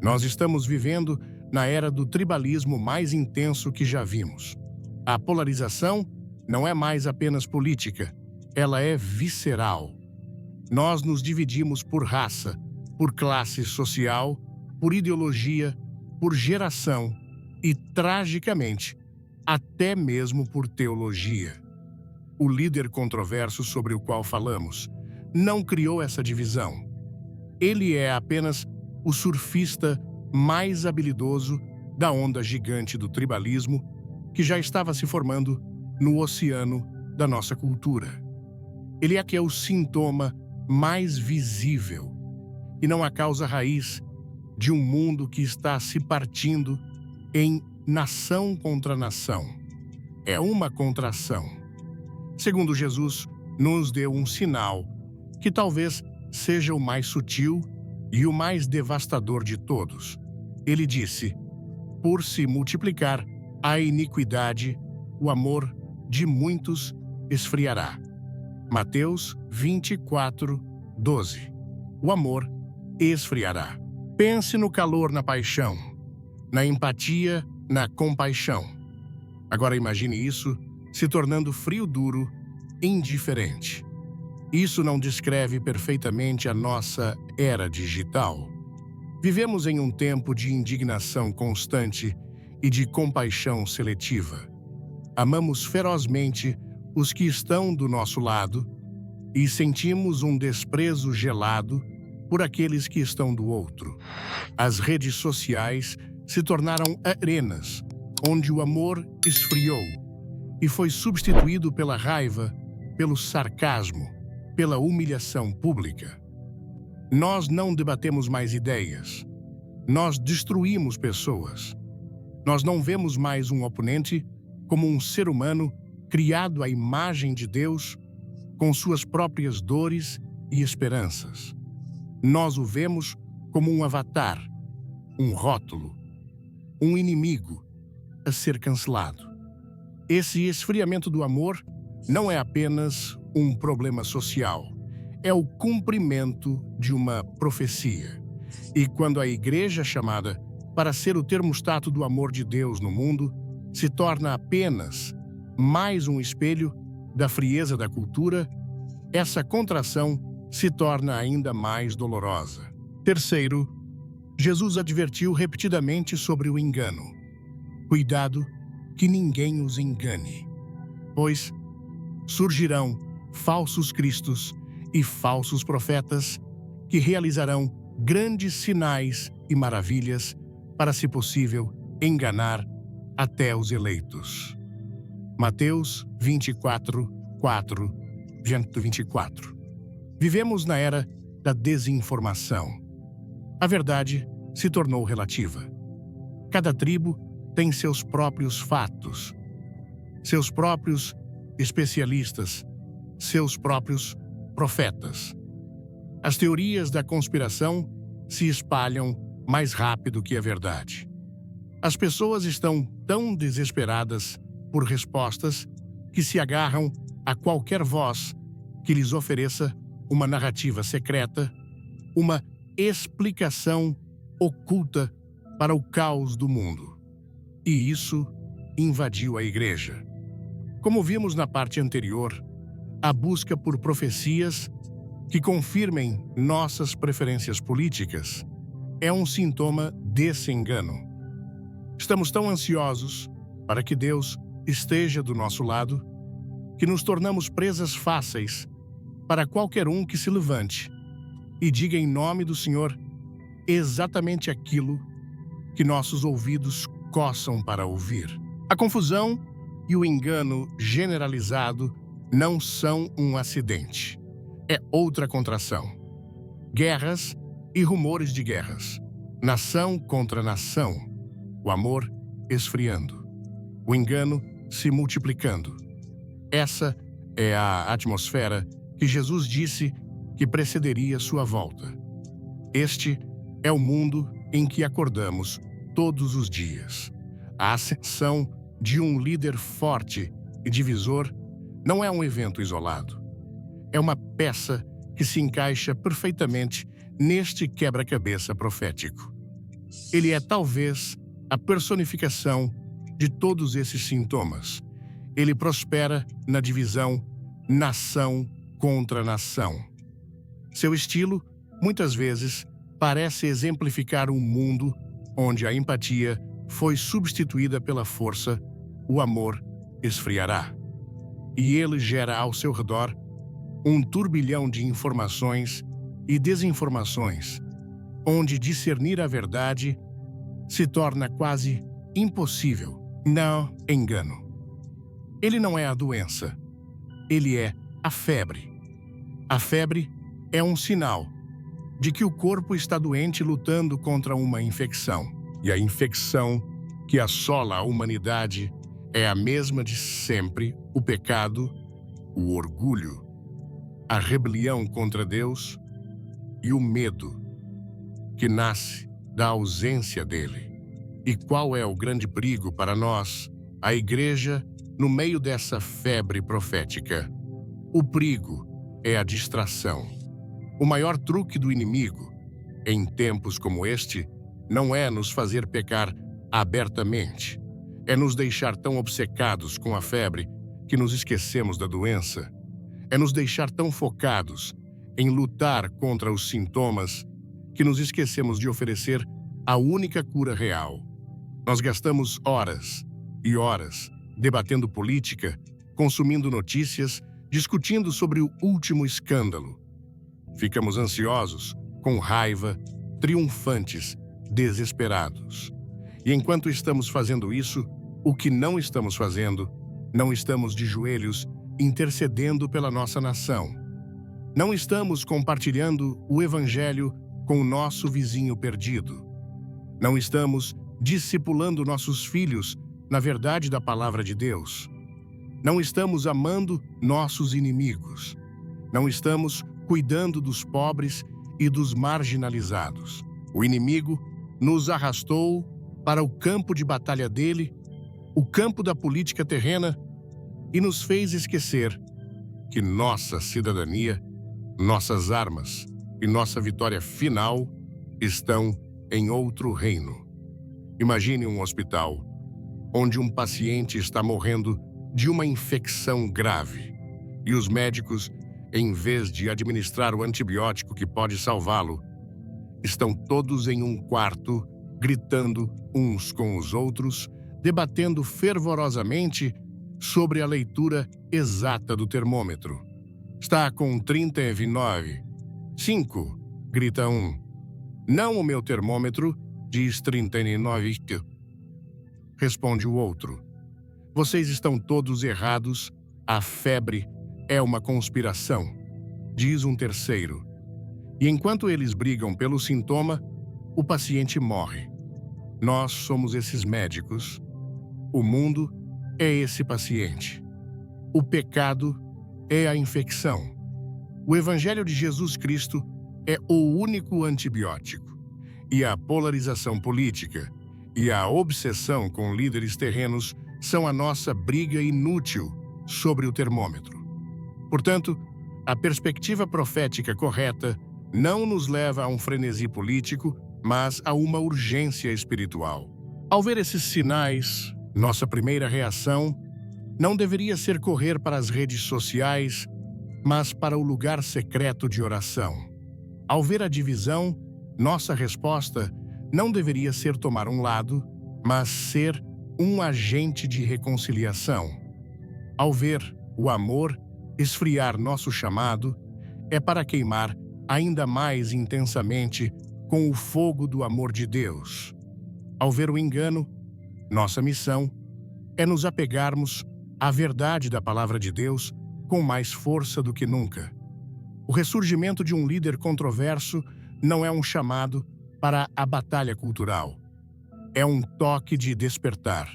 Speaker 1: Nós estamos vivendo na era do tribalismo mais intenso que já vimos. A polarização não é mais apenas política, ela é visceral. Nós nos dividimos por raça, por classe social, por ideologia, por geração e, tragicamente, até mesmo por teologia. O líder controverso sobre o qual falamos não criou essa divisão. Ele é apenas o surfista mais habilidoso da onda gigante do tribalismo que já estava se formando no oceano da nossa cultura. Ele é que é o sintoma mais visível e não a causa raiz de um mundo que está se partindo em nação contra nação. É uma contração. Segundo Jesus, nos deu um sinal que talvez seja o mais sutil e o mais devastador de todos. Ele disse: por se multiplicar a iniquidade, o amor de muitos esfriará. Mateus 24, 12. O amor esfriará. Pense no calor na paixão, na empatia, na compaixão. Agora imagine isso se tornando frio duro, indiferente. Isso não descreve perfeitamente a nossa era digital. Vivemos em um tempo de indignação constante e de compaixão seletiva. Amamos ferozmente os que estão do nosso lado e sentimos um desprezo gelado por aqueles que estão do outro. As redes sociais se tornaram arenas onde o amor esfriou e foi substituído pela raiva, pelo sarcasmo, pela humilhação pública. Nós não debatemos mais ideias. Nós destruímos pessoas. Nós não vemos mais um oponente como um ser humano criado à imagem de Deus, com suas próprias dores e esperanças. Nós o vemos como um avatar, um rótulo, um inimigo a ser cancelado. Esse esfriamento do amor não é apenas um problema social, é o cumprimento de uma profecia. E quando a igreja chamada para ser o termostato do amor de Deus no mundo se torna apenas mais um espelho da frieza da cultura, essa contração se torna ainda mais dolorosa. Terceiro, Jesus advertiu repetidamente sobre o engano. Cuidado que ninguém os engane, pois surgirão falsos cristos e falsos profetas que realizarão grandes sinais e maravilhas para, se possível, enganar até os eleitos. Mateus 24, 4, 24. Vivemos na era da desinformação. A verdade se tornou relativa. Cada tribo tem seus próprios fatos, seus próprios especialistas, seus próprios profetas. As teorias da conspiração se espalham mais rápido que a verdade. As pessoas estão tão desesperadas por respostas que se agarram a qualquer voz que lhes ofereça uma narrativa secreta, uma explicação oculta para o caos do mundo. E isso invadiu a igreja. Como vimos na parte anterior, a busca por profecias que confirmem nossas preferências políticas é um sintoma desse engano. Estamos tão ansiosos para que Deus esteja do nosso lado que nos tornamos presas fáceis para qualquer um que se levante e diga em nome do Senhor exatamente aquilo que nossos ouvidos coçam para ouvir. A confusão e o engano generalizado não são um acidente. É outra contração. Guerras e rumores de guerras. Nação contra nação. O amor esfriando. O engano se multiplicando. Essa é a atmosfera que Jesus disse que precederia sua volta. Este é o mundo em que acordamos todos os dias. A ascensão de um líder forte e divisor não é um evento isolado. É uma peça que se encaixa perfeitamente neste quebra-cabeça profético. Ele é talvez a personificação de todos esses sintomas. Ele prospera na divisão nação contra nação. Seu estilo, muitas vezes, parece exemplificar um mundo onde a empatia foi substituída pela força, o amor esfriará. E ele gera ao seu redor um turbilhão de informações e desinformações, onde discernir a verdade se torna quase impossível. Não, engano. Ele não é a doença, ele é a febre. A febre é um sinal de que o corpo está doente lutando contra uma infecção. E a infecção que assola a humanidade é a mesma de sempre: o pecado, o orgulho, a rebelião contra Deus e o medo que nasce da ausência dele. E qual é o grande perigo para nós, a igreja, no meio dessa febre profética? O perigo é a distração. O maior truque do inimigo, em tempos como este, não é nos fazer pecar abertamente. É nos deixar tão obcecados com a febre que nos esquecemos da doença. É nos deixar tão focados em lutar contra os sintomas que nos esquecemos de oferecer a única cura real. Nós gastamos horas e horas debatendo política, consumindo notícias, discutindo sobre o último escândalo. Ficamos ansiosos, com raiva, triunfantes, desesperados. E enquanto estamos fazendo isso, o que não estamos fazendo, não estamos de joelhos intercedendo pela nossa nação. Não estamos compartilhando o Evangelho com o nosso vizinho perdido. Não estamos discipulando nossos filhos na verdade da palavra de Deus. Não estamos amando nossos inimigos. Não estamos cuidando dos pobres e dos marginalizados. O inimigo nos arrastou para o campo de batalha dele, o campo da política terrena, e nos fez esquecer que nossa cidadania, nossas armas e nossa vitória final estão em outro reino. Imagine um hospital onde um paciente está morrendo de uma infecção grave e os médicos, em vez de administrar o antibiótico que pode salvá-lo, estão todos em um quarto, gritando uns com os outros, debatendo fervorosamente sobre a leitura exata do termômetro. Está com 39. 5, grita um. Não, o meu termômetro diz 39. Responde o outro. Vocês estão todos errados. A febre é uma conspiração, diz um terceiro. E enquanto eles brigam pelo sintoma, o paciente morre. Nós somos esses médicos. O mundo é esse paciente. O pecado é a infecção. O Evangelho de Jesus Cristo é o único antibiótico. E a polarização política e a obsessão com líderes terrenos são a nossa briga inútil sobre o termômetro. Portanto, a perspectiva profética correta não nos leva a um frenesi político, mas a uma urgência espiritual. Ao ver esses sinais, nossa primeira reação não deveria ser correr para as redes sociais, mas para o lugar secreto de oração. Ao ver a divisão, nossa resposta não deveria ser tomar um lado, mas ser um agente de reconciliação. Ao ver o amor esfriar nosso chamado, é para queimar ainda mais intensamente com o fogo do amor de Deus. Ao ver o engano, nossa missão é nos apegarmos à verdade da palavra de Deus com mais força do que nunca. O ressurgimento de um líder controverso não é um chamado para a batalha cultural. É um toque de despertar.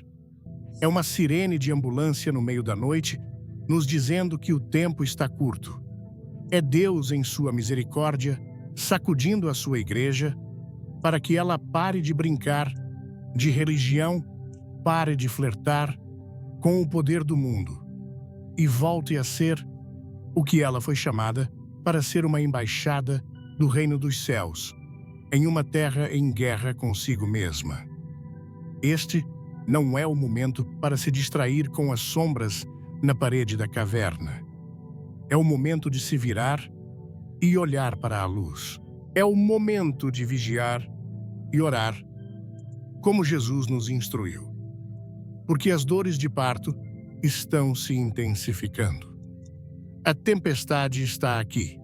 Speaker 1: É uma sirene de ambulância no meio da noite, nos dizendo que o tempo está curto. É Deus, em sua misericórdia, sacudindo a sua igreja para que ela pare de brincar de religião, pare de flertar com o poder do mundo e volte a ser o que ela foi chamada para ser, uma embaixada do reino dos céus, em uma terra em guerra consigo mesma. Este não é o momento para se distrair com as sombras na parede da caverna. É o momento de se virar e olhar para a luz. É o momento de vigiar e orar, como Jesus nos instruiu. Porque as dores de parto estão se intensificando. A tempestade está aqui,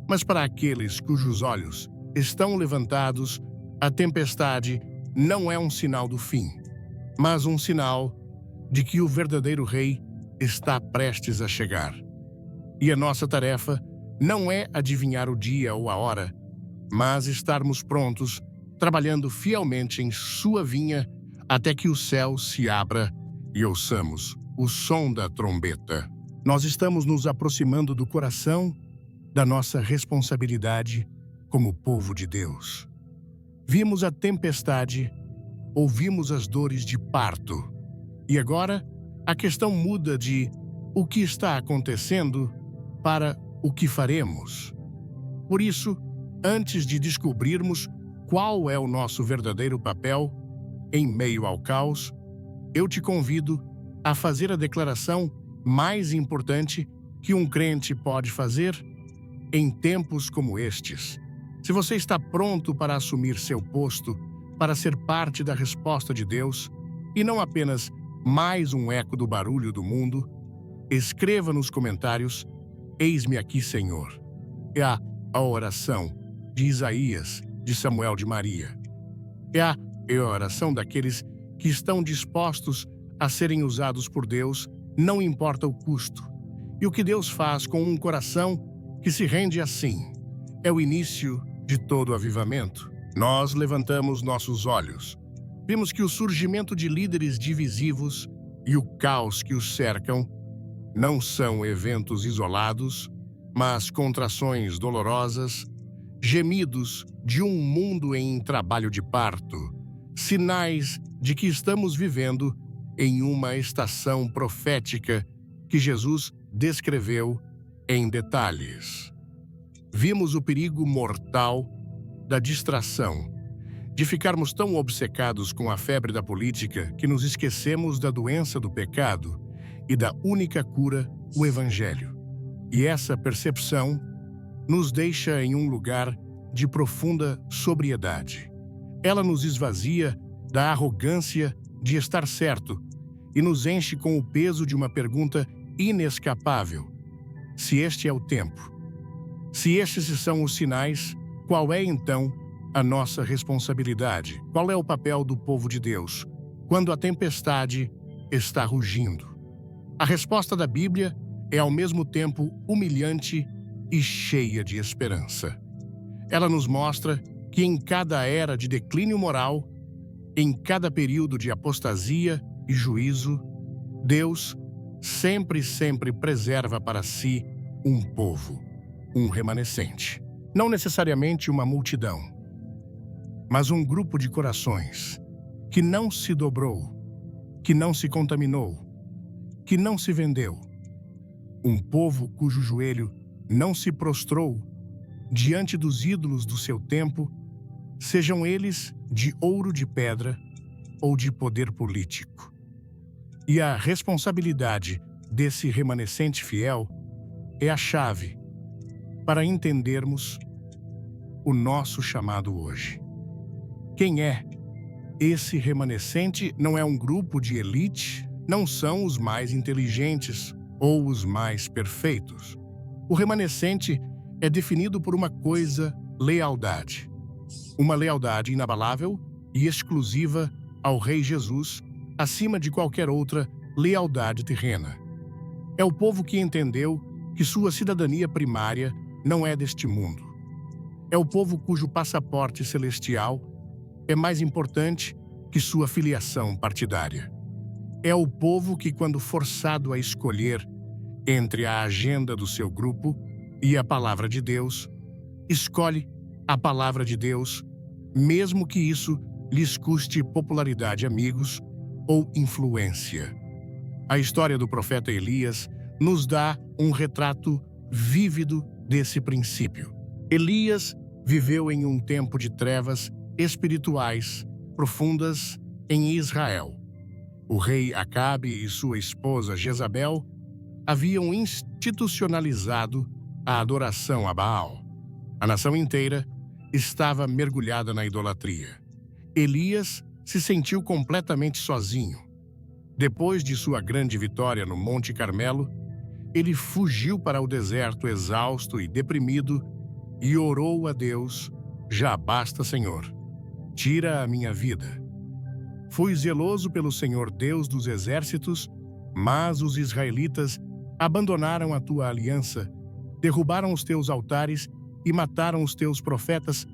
Speaker 1: mas para aqueles cujos olhos estão levantados, a tempestade não é um sinal do fim, mas um sinal de que o verdadeiro rei está prestes a chegar. E a nossa tarefa não é adivinhar o dia ou a hora, mas estarmos prontos, trabalhando fielmente em sua vinha até que o céu se abra e ouçamos o som da trombeta. Nós estamos nos aproximando do coração da nossa responsabilidade como povo de Deus. Vimos a tempestade, ouvimos as dores de parto. E agora, a questão muda de o que está acontecendo para o que faremos. Por isso, antes de descobrirmos qual é o nosso verdadeiro papel em meio ao caos, eu te convido a fazer a declaração mais importante que um crente pode fazer em tempos como estes. Se você está pronto para assumir seu posto, para ser parte da resposta de Deus, e não apenas mais um eco do barulho do mundo, escreva nos comentários: "Eis-me aqui, Senhor." É a oração de Isaías, de Samuel de Maria. É a oração daqueles que estão dispostos a serem usados por Deus, não importa o custo. E o que Deus faz com um coração que se rende assim é o início de todo o avivamento. Nós levantamos nossos olhos. Vimos que o surgimento de líderes divisivos e o caos que os cercam não são eventos isolados, mas contrações dolorosas, gemidos de um mundo em trabalho de parto, sinais de que estamos vivendo em uma estação profética que Jesus descreveu em detalhes. Vimos o perigo mortal da distração, de ficarmos tão obcecados com a febre da política que nos esquecemos da doença do pecado e da única cura, o Evangelho. E essa percepção nos deixa em um lugar de profunda sobriedade. Ela nos esvazia da arrogância de estar certo e nos enche com o peso de uma pergunta inescapável: se este é o tempo, se estes são os sinais, qual é então a nossa responsabilidade? Qual é o papel do povo de Deus quando a tempestade está rugindo? A resposta da Bíblia é ao mesmo tempo humilhante e cheia de esperança. Ela nos mostra que em cada era de declínio moral, em cada período de apostasia e juízo, Deus sempre preserva para si um povo, um remanescente. Não necessariamente uma multidão, mas um grupo de corações que não se dobrou, que não se contaminou, que não se vendeu. Um povo cujo joelho não se prostrou diante dos ídolos do seu tempo, sejam eles de ouro de pedra ou de poder político. E a responsabilidade desse remanescente fiel é a chave para entendermos o nosso chamado hoje. Quem é esse remanescente? Não é um grupo de elite, não são os mais inteligentes ou os mais perfeitos. O remanescente é definido por uma coisa: lealdade. Uma lealdade inabalável e exclusiva ao Rei Jesus, acima de qualquer outra lealdade terrena. É o povo que entendeu que sua cidadania primária não é deste mundo. É o povo cujo passaporte celestial é mais importante que sua filiação partidária. É o povo que, quando forçado a escolher entre a agenda do seu grupo e a palavra de Deus, escolhe a palavra de Deus, mesmo que isso lhes custe popularidade, amigos ou influência. A história do profeta Elias nos dá um retrato vívido desse princípio. Elias viveu em um tempo de trevas espirituais profundas em Israel. O rei Acabe e sua esposa Jezabel haviam institucionalizado a adoração a Baal. A nação inteira estava mergulhada na idolatria. Elias se sentiu completamente sozinho. Depois de sua grande vitória no Monte Carmelo, ele fugiu para o deserto exausto e deprimido e orou a Deus: "Já basta, Senhor. Tira a minha vida. Fui zeloso pelo Senhor Deus dos exércitos, mas os israelitas abandonaram a tua aliança, derrubaram os teus altares e mataram os teus profetas